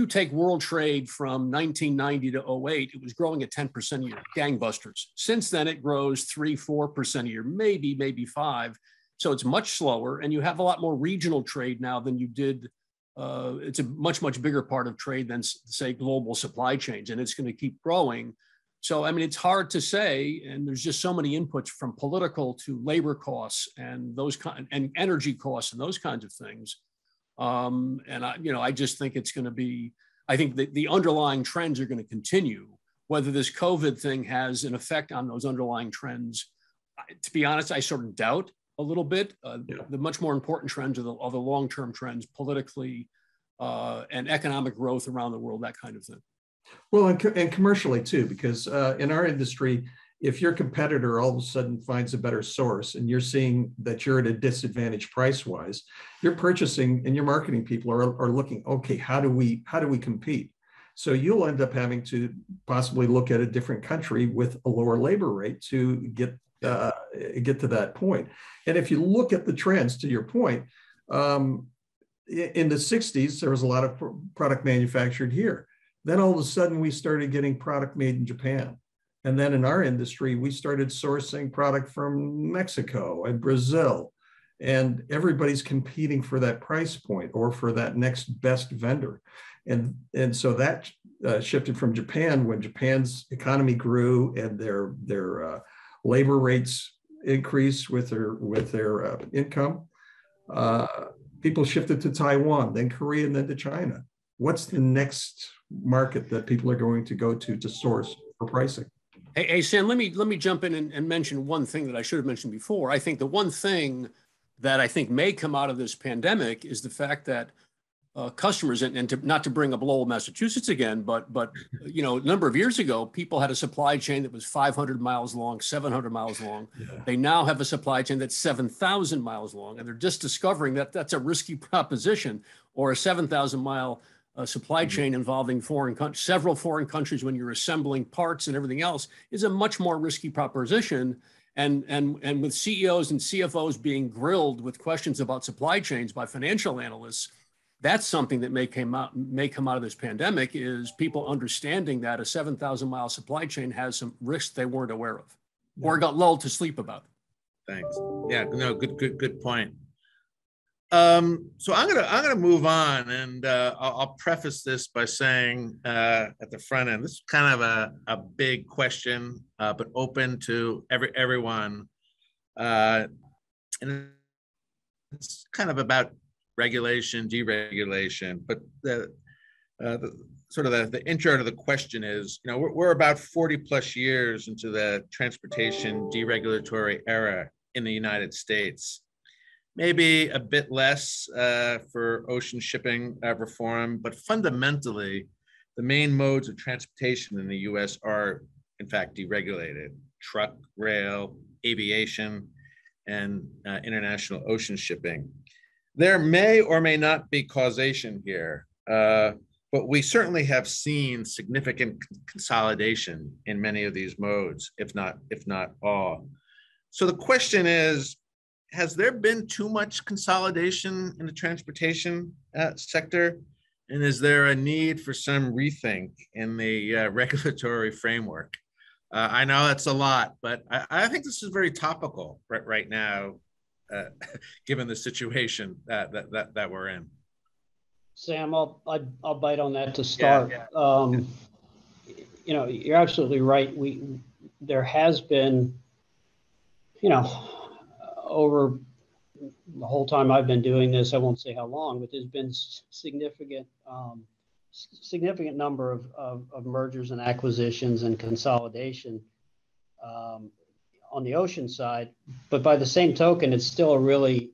take world trade from 1990 to 2008, it was growing at 10% a year, gangbusters. Since then, it grows 3-4% a year, maybe 5%. So it's much slower, and you have a lot more regional trade now than you did. It's a much, much bigger part of trade than, say, global supply chains, and it's going to keep growing. So, I mean, it's hard to say, and there's just so many inputs from political to labor costs and and energy costs and those kinds of things. And I just think it's going to be, I think that the underlying trends are going to continue. Whether this COVID thing has an effect on those underlying trends, to be honest, I sort of doubt a little bit. The much more important trends are the long-term trends politically and economic growth around the world, that kind of thing. Well, and commercially too, because in our industry, if your competitor all of a sudden finds a better source and you're seeing that you're at a disadvantage price-wise, your purchasing and your marketing people are looking, okay, how do we compete? So you'll end up having to possibly look at a different country with a lower labor rate to get to that point. And if you look at the trends, to your point, in the 60s, there was a lot of product manufactured here. Then all of a sudden, we started getting product made in Japan. And then in our industry, we started sourcing product from Mexico and Brazil. And everybody's competing for that price point or for that next best vendor. And so that shifted from Japan when Japan's economy grew and their labor rates increased with their income. People shifted to Taiwan, then Korea, and then to China. What's the next market that people are going to go to source for pricing? Hey, Sam, let me jump in and mention one thing that I should have mentioned before. I think the one thing that I think may come out of this pandemic is the fact that customers, not to bring up Lowell, Massachusetts again, but a number of years ago, people had a supply chain that was 500 miles long, 700 miles long. Yeah. They now have a supply chain that's 7,000 miles long, and they're just discovering that that's a risky proposition, or a 7,000-mile supply chain involving several foreign countries when you're assembling parts and everything else is a much more risky proposition. And with CEOs and CFOs being grilled with questions about supply chains by financial analysts, that's something that may come out of this pandemic, is people understanding that a 7,000-mile supply chain has some risks they weren't aware of or got lulled to sleep about. Thanks. Yeah, no, good point. So I'm gonna move on, and I'll preface this by saying at the front end, this is kind of a big question, but open to everyone, and it's kind of about regulation, deregulation. But the intro to the question is, we're about 40 plus years into the transportation deregulatory era in the United States. Maybe a bit less for ocean shipping reform, but fundamentally, the main modes of transportation in the US are, in fact, deregulated: truck, rail, aviation, and international ocean shipping. There may or may not be causation here, but we certainly have seen significant consolidation in many of these modes, if not all. So the question is, has there been too much consolidation in the transportation sector? And is there a need for some rethink in the regulatory framework? I know that's a lot, but I think this is very topical right now, given the situation that we're in. Sam, I'll bite on that to start. Yeah. You're absolutely right. There has been, over the whole time I've been doing this, I won't say how long, but there's been significant number of mergers and acquisitions and consolidation on the ocean side. But by the same token, it's still a really,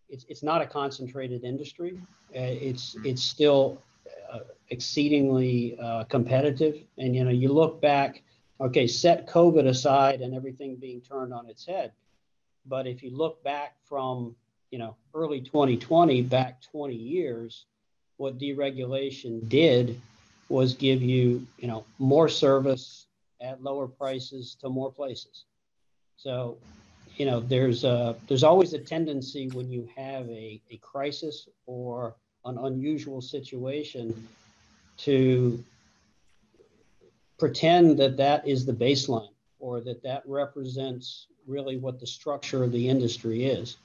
it's not a concentrated industry. It's still exceedingly competitive. And, you look back, okay, set COVID aside and everything being turned on its head. But if you look back from, early 2020, back 20 years, what deregulation did was give you, more service at lower prices to more places. So, there's always a tendency when you have a crisis or an unusual situation to pretend that is the baseline, or that represents really what the structure of the industry is.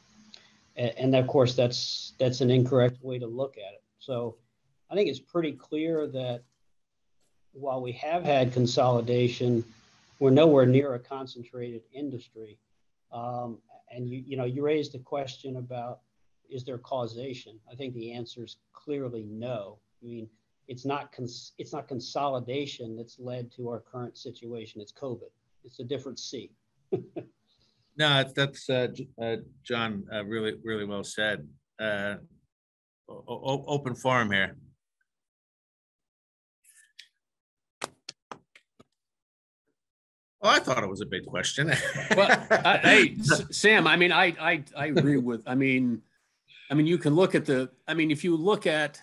And of course, that's an incorrect way to look at it. So I think it's pretty clear that while we have had consolidation, we're nowhere near a concentrated industry. And you raised a question about is there causation? I think the answer is clearly no. I mean, it's not consolidation that's led to our current situation. It's COVID. It's a different C. No, that's John, really well said. Open forum here. Oh, I thought it was a big question. Well, hey, Sam, I mean, I agree with, I mean, you can look at if you look at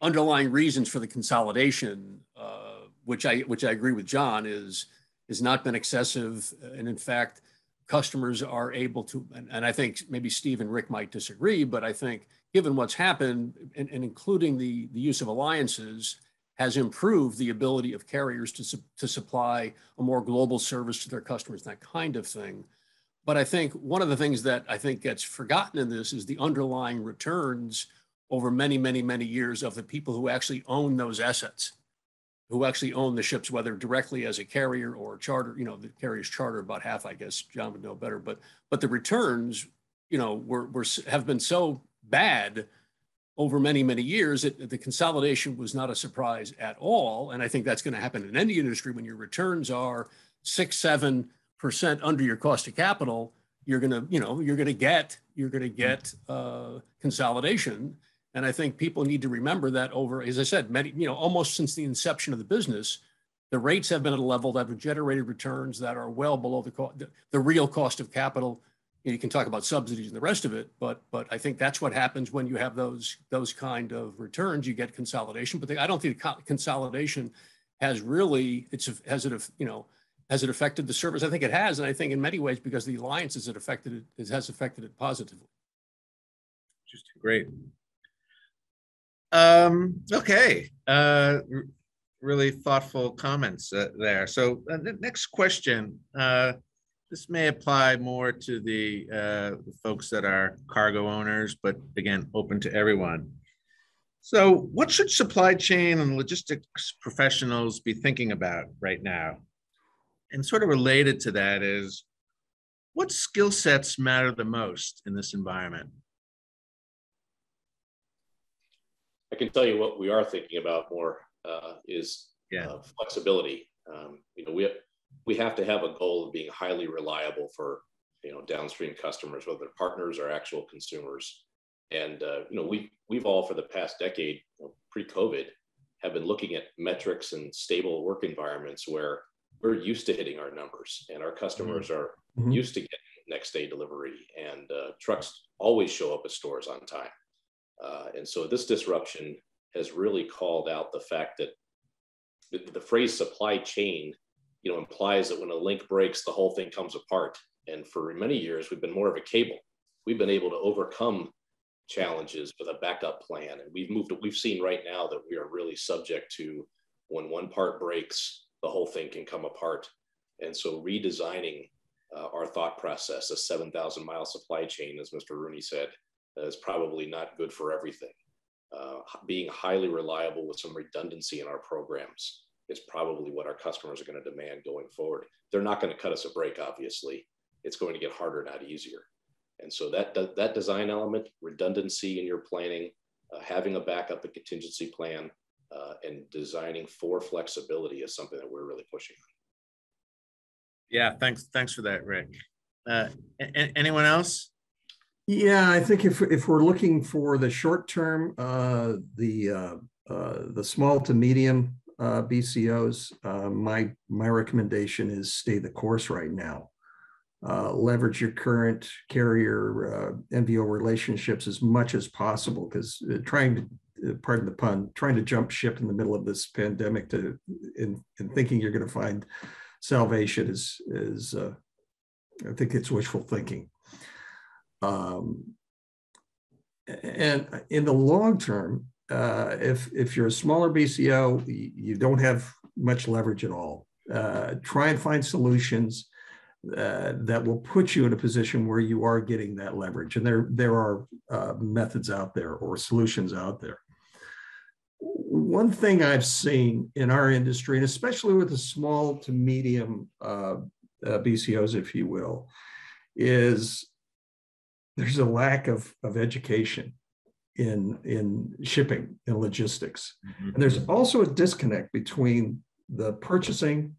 underlying reasons for the consolidation, which I agree with John, is not been excessive. And in fact, customers are able to, and I think maybe Steve and Rick might disagree, but I think given what's happened, and including the use of alliances, has improved the ability of carriers to supply a more global service to their customers, that kind of thing. But I think one of the things that I think gets forgotten in this is the underlying returns over many, many, many years of the people who actually own those assets, who actually own the ships, whether directly as a carrier or charter. You know, the carriers charter about half, I guess John would know better, but the returns, you know, have been so bad over many, many years that the consolidation was not a surprise at all. And I think that's going to happen in any industry. When your returns are 6-7% under your cost of capital, you're going to get consolidation. And I think people need to remember that over, as I said, almost since the inception of the business, the rates have been at a level that have generated returns that are well below the real cost of capital. You can talk about subsidies and the rest of it, but I think that's what happens when you have those kind of returns. You get consolidation, but I don't think consolidation has really has it affected the service? I think it has, and I think in many ways because the alliances it has affected it positively. Interesting, great. Okay, really thoughtful comments there. So the next question. This may apply more to the folks that are cargo owners, but again, open to everyone. So what should supply chain and logistics professionals be thinking about right now? And sort of related to that is, what skill sets matter the most in this environment? I can tell you what we are thinking about more is flexibility. We have to have a goal of being highly reliable for downstream customers, whether they're partners or actual consumers. And we've all for the past decade, pre-COVID, have been looking at metrics and stable work environments where we're used to hitting our numbers, and our customers are used to getting next day delivery, and trucks always show up at stores on time. And so this disruption has really called out the fact that the phrase supply chain implies that when a link breaks, the whole thing comes apart. And for many years, we've been more of a cable. We've been able to overcome challenges with a backup plan. And we've seen right now that we are really subject to when one part breaks, the whole thing can come apart. And so redesigning our thought process, a 7,000-mile supply chain, as Mr. Rooney said, is probably not good for everything. Being highly reliable with some redundancy in our programs is probably what our customers are going to demand going forward. They're not going to cut us a break, obviously. It's going to get harder, not easier. And so that design element, redundancy in your planning, having a backup and contingency plan, and designing for flexibility is something that we're really pushing on. Yeah, thanks for that, Rick. Anyone else? Yeah, I think if we're looking for the short term, the small to medium BCOs, my recommendation is stay the course right now. Leverage your current carrier NVO relationships as much as possible, because pardon the pun, trying to jump ship in the middle of this pandemic in thinking you're going to find salvation is I think it's wishful thinking. And in the long term, if you're a smaller BCO, you don't have much leverage at all. Try and find solutions that will put you in a position where you are getting that leverage. And there are methods out there or solutions out there. One thing I've seen in our industry, and especially with the small to medium BCOs, if you will, is there's a lack of education in shipping and logistics. And there's also a disconnect between the purchasing,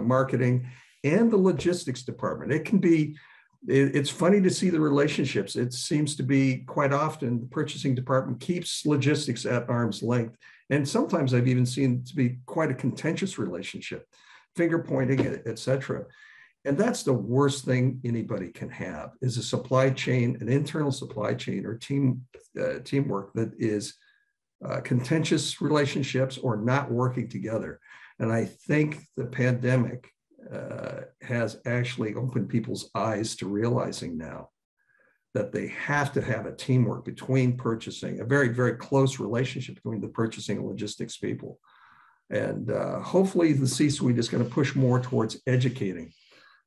marketing, and the logistics department. It can be, it's funny to see the relationships. It seems to be quite often the purchasing department keeps logistics at arm's length. And sometimes I've even seen it to be quite a contentious relationship, finger pointing, et cetera. And that's the worst thing anybody can have, is a supply chain, an internal supply chain or teamwork that is contentious relationships or not working together. And I think the pandemic has actually opened people's eyes to realizing now that they have to have a teamwork between purchasing, a very, very close relationship between the purchasing and logistics people. And hopefully the C-suite is going to push more towards educating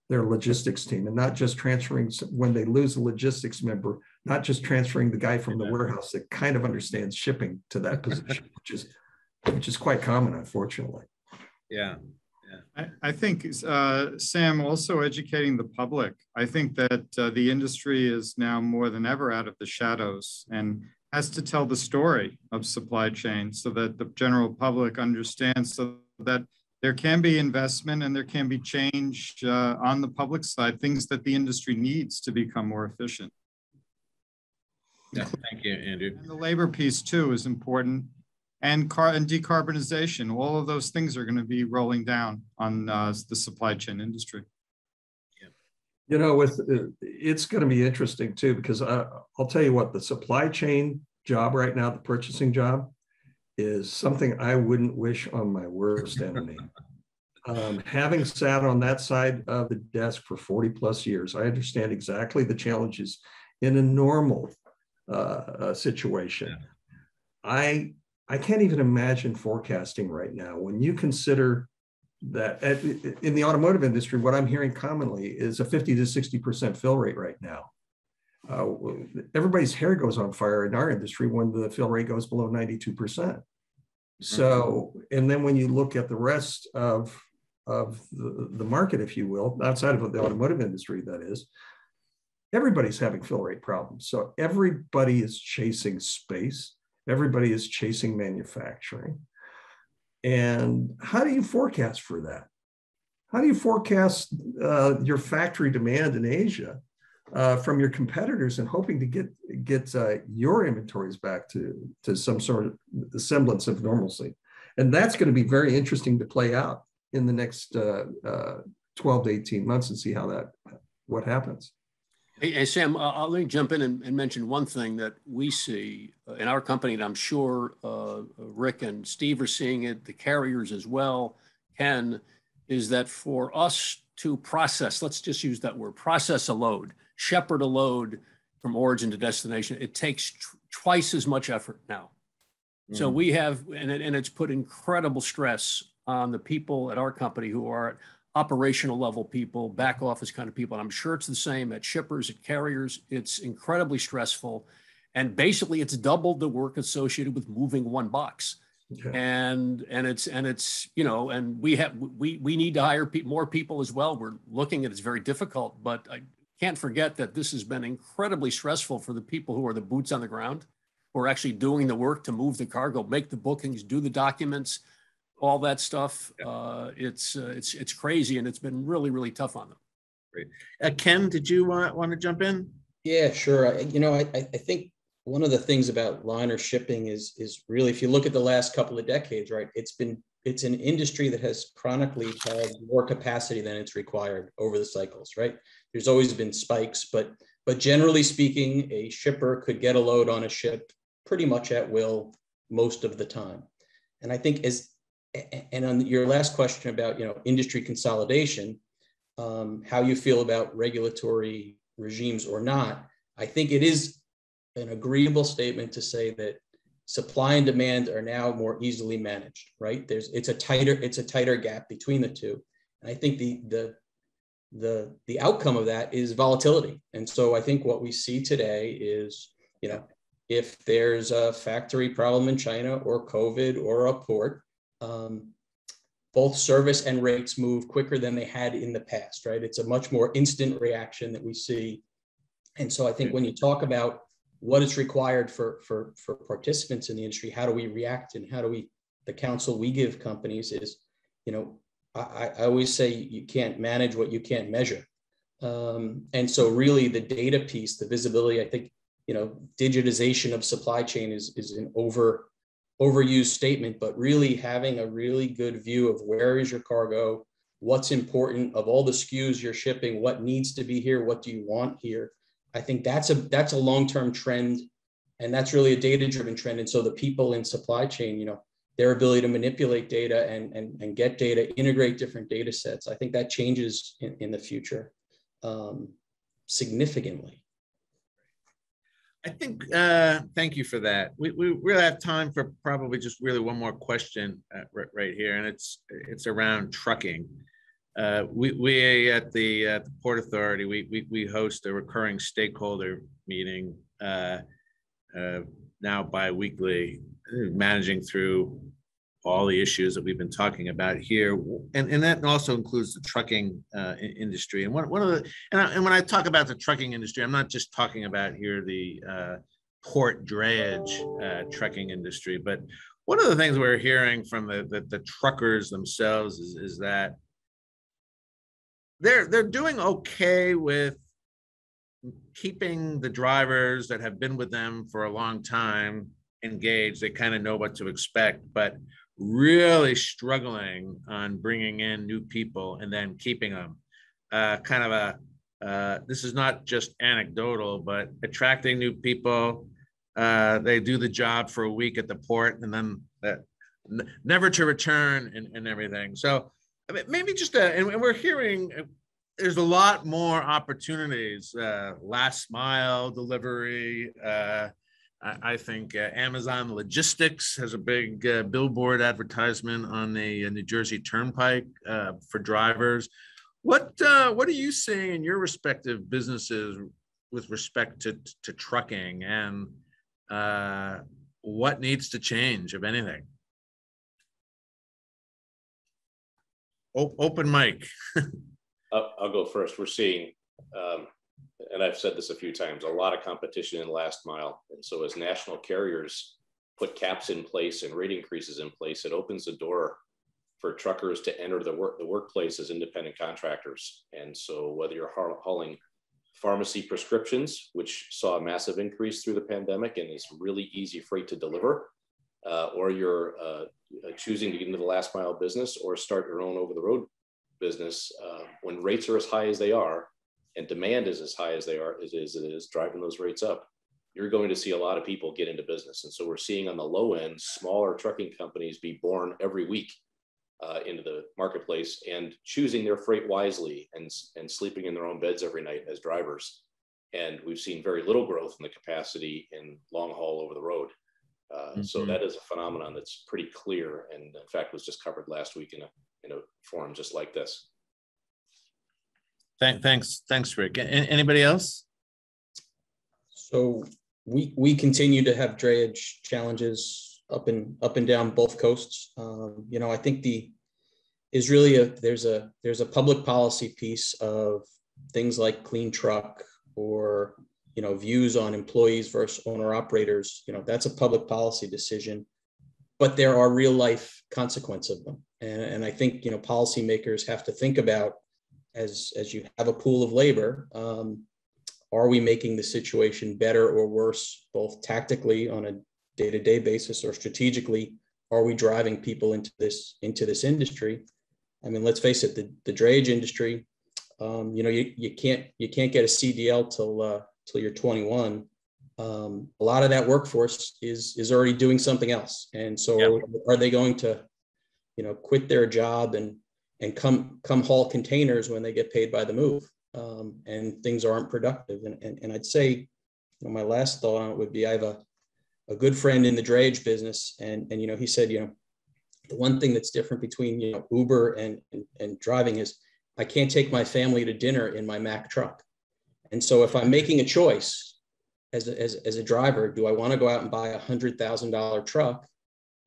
their logistics team and not just transferring, when they lose a logistics member, not just transferring the guy from the warehouse that kind of understands shipping to that position, which is quite common, unfortunately. Yeah. I think, Sam, also educating the public. I think that the industry is now more than ever out of the shadows and has to tell the story of supply chain so that the general public understands, so that there can be investment and there can be change on the public side, things that the industry needs to become more efficient. Yeah, thank you, Andrew. And the labor piece too is important. And decarbonization, all of those things are going to be rolling down on the supply chain industry. Yeah. You know, it's going to be interesting too, because I'll tell you what, the supply chain job right now, the purchasing job, is something I wouldn't wish on my worst enemy. Having sat on that side of the desk for 40 plus years, I understand exactly the challenges in a normal situation. Yeah. I can't even imagine forecasting right now. When you consider that in the automotive industry, what I'm hearing commonly is a 50 to 60% fill rate right now. Everybody's hair goes on fire in our industry when the fill rate goes below 92%. So, and then when you look at the rest of the market, if you will, outside of the automotive industry, that is, everybody's having fill rate problems. So everybody is chasing space. Everybody is chasing manufacturing. And how do you forecast for that? How do you forecast your factory demand in Asia from your competitors and hoping to get your inventories back to some sort of semblance of normalcy? And that's going to be very interesting to play out in the next 12 to 18 months and see what happens. Hey, Sam, let me jump in and mention one thing that we see in our company, and I'm sure Rick and Steve are seeing it, the carriers as well, Ken, is that for us to process, let's just use that word, process a load, shepherd a load from origin to destination, it takes twice as much effort now. Mm-hmm. So we have, and it's put incredible stress on the people at our company who are operational level people, back office kind of people. And I'm sure it's the same at shippers, at carriers. It's incredibly stressful. And basically it's doubled the work associated with moving one box. Okay. And it's, you know, and we need to hire more people as well. We're looking at it's very difficult, but I can't forget that this has been incredibly stressful for the people who are the boots on the ground, who are actually doing the work to move the cargo, make the bookings, do the documents, all that stuff. It's crazy, and it's been really, really tough on them. Great. Ken, did you want to jump in? Yeah, sure. I think one of the things about liner shipping is really, if you look at the last couple of decades, right, it's an industry that has chronically had more capacity than it's required over the cycles, right? There's always been spikes, but generally speaking, a shipper could get a load on a ship pretty much at will most of the time. And I think and on your last question about, industry consolidation, how you feel about regulatory regimes or not, I think it is an agreeable statement to say that supply and demand are now more easily managed, right? It's a tighter gap between the two. And I think the outcome of that is volatility. And so I think what we see today is, if there's a factory problem in China or COVID or a port, both service and rates move quicker than they had in the past, right? It's a much more instant reaction that we see And so I think when you talk about what is required for participants in the industry, how do we react, and how do we, the counsel we give companies is, I always say you can't manage what you can't measure. And so really the data piece, the visibility, I think, digitization of supply chain is an overused statement, but really having a really good view of where is your cargo, what's important of all the SKUs you're shipping, what needs to be here, what do you want here. I think that's a long-term trend, and that's really a data-driven trend. And so the people in supply chain, their ability to manipulate data and get data, integrate different data sets, I think that changes in the future significantly. I think, thank you for that. We really have time for probably just really one more question right here, and it's around trucking. We at the Port Authority, we host a recurring stakeholder meeting now bi-weekly, managing through all the issues that we've been talking about here, and that also includes the trucking industry. And one of the and when I talk about the trucking industry, I'm not just talking about here the port drayage trucking industry, but one of the things we're hearing from the truckers themselves is that they're doing okay with keeping the drivers that have been with them for a long time engaged. They kind of know what to expect, but really struggling on bringing in new people and then keeping them. This is not just anecdotal, but attracting new people. They do the job for a week at the port and then never to return and everything. So maybe just, and we're hearing there's a lot more opportunities, last mile delivery. I think Amazon Logistics has a big billboard advertisement on the New Jersey Turnpike for drivers. What are you seeing in your respective businesses with respect to trucking, and what needs to change, if anything? Open mic. I'll go first. We're seeing, and I've said this a few times, a lot of competition in last mile. And so as national carriers put caps in place and rate increases in place, it opens the door for truckers to enter the workplace as independent contractors. And so whether you're hauling pharmacy prescriptions, which saw a massive increase through the pandemic and is really easy freight to deliver, or you're choosing to get into the last mile business or start your own over the road business, when rates are as high as they are and demand is as high as it is driving those rates up, you're going to see a lot of people get into business. And so we're seeing on the low end, smaller trucking companies be born every week into the marketplace and choosing their freight wisely and sleeping in their own beds every night as drivers. And we've seen very little growth in the capacity in long haul over the road. So that is a phenomenon that's pretty clear, and in fact was just covered last week in a forum just like this. Thanks, Rick. Anybody else? So we continue to have drayage challenges up and down both coasts. I think there's a public policy piece of things like clean truck or views on employees versus owner operators. That's a public policy decision, but there are real life consequences of them. And I think policymakers have to think about, as you have a pool of labor, are we making the situation better or worse, both tactically on a day-to-day basis or strategically? Are we driving people into this industry? I mean, let's face it, the drayage industry, you can't get a CDL till you're 21. A lot of that workforce is already doing something else, and so are they going to quit their job and come haul containers when they get paid by the move, and things aren't productive? And I'd say my last thought on it would be, I have a good friend in the drayage business, and he said, the one thing that's different between Uber and driving is I can't take my family to dinner in my Mack truck. And so if I'm making a choice as a driver, do I want to go out and buy a $100,000 truck,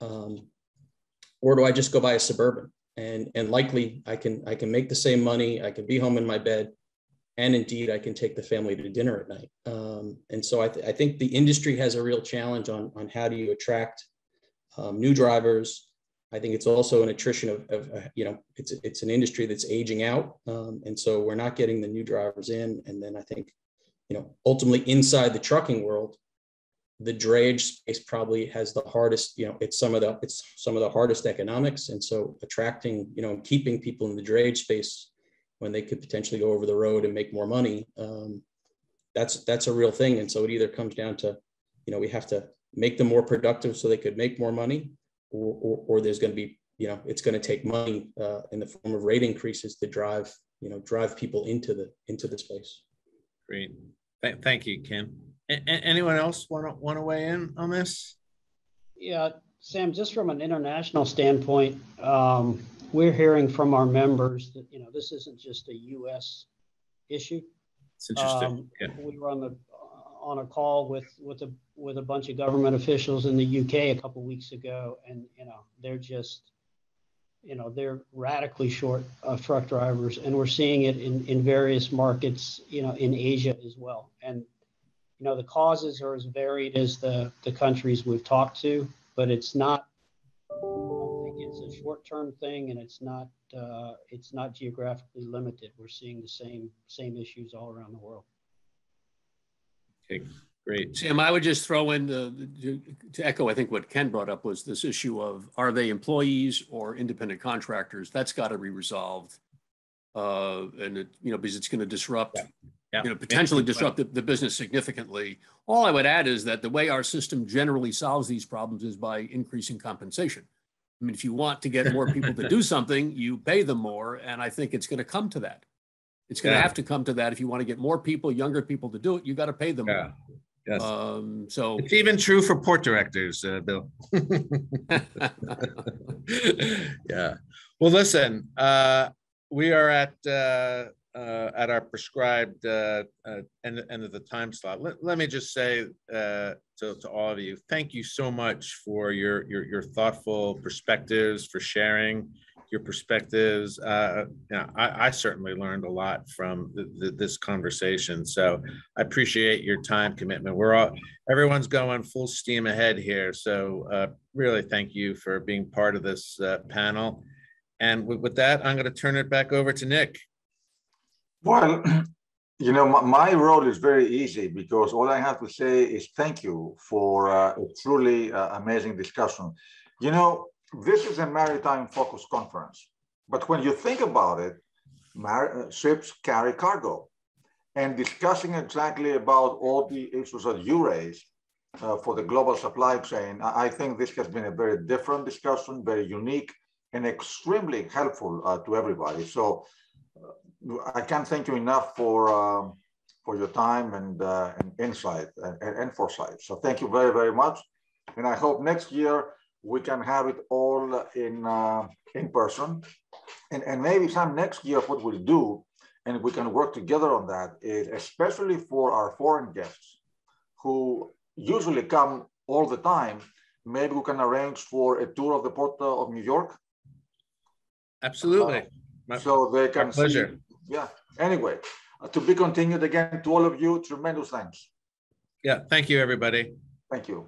or do I just go buy a Suburban? And likely I can make the same money, I can be home in my bed, and indeed, I can take the family to dinner at night. And so I think the industry has a real challenge on how do you attract new drivers. I think it's also an attrition of it's an industry that's aging out. And so we're not getting the new drivers in. And then I think, ultimately inside the trucking world, the drayage space probably has the hardest, it's some of the hardest economics. And so attracting, keeping people in the drayage space when they could potentially go over the road and make more money, that's a real thing. And so it either comes down to, we have to make them more productive so they could make more money, or there's going to be, it's going to take money in the form of rate increases to drive people into the space. Great. Thank you, Ken. Anyone else want to weigh in on this? Yeah, Sam, just from an international standpoint, we're hearing from our members that, this isn't just a U.S. issue. It's interesting. We were on a call with a bunch of government officials in the UK a couple of weeks ago, and they're just they're radically short of truck drivers, and we're seeing it in various markets in Asia as well. And the causes are as varied as the countries we've talked to, but it's not, I don't think it's a short-term thing, and it's not geographically limited. We're seeing the same issues all around the world. Okay, great. Sam, I would just throw in to echo, I think what Ken brought up was this issue of, are they employees or independent contractors? That's got to be resolved. And because it's going to disrupt, potentially disrupt the business significantly. All I would add is that the way our system generally solves these problems is by increasing compensation. I mean, if you want to get more people to do something, you pay them more. And I think it's going to come to that. It's going to have to come to that. If you want to get more people, younger people to do it, you got to pay them more. Yes. So it's even true for port directors, Bill. Yeah. Well, listen, we are at our prescribed end of the time slot. Let me just say to all of you, thank you so much for your thoughtful perspectives, for sharing your perspectives. I certainly learned a lot from this conversation. So I appreciate your time commitment. Everyone's going full steam ahead here. So really thank you for being part of this panel. And with that, I'm going to turn it back over to Nick. Well, my role is very easy, because all I have to say is thank you for a truly amazing discussion. This is a maritime focused conference, but when you think about it, ships carry cargo, and discussing exactly about all the issues that you raised for the global supply chain, I think this has been a very different discussion, very unique, and extremely helpful to everybody. So I can't thank you enough for your time and insight and foresight. So thank you very, very much. And I hope next year we can have it all in person. And maybe some next year what we'll do, and we can work together on that, is especially for our foreign guests who usually come all the time, maybe we can arrange for a tour of the Port of New York. Absolutely. So they can pleasure. Yeah. Anyway, to be continued. Again, to all of you, tremendous thanks. Yeah. Thank you, everybody. Thank you.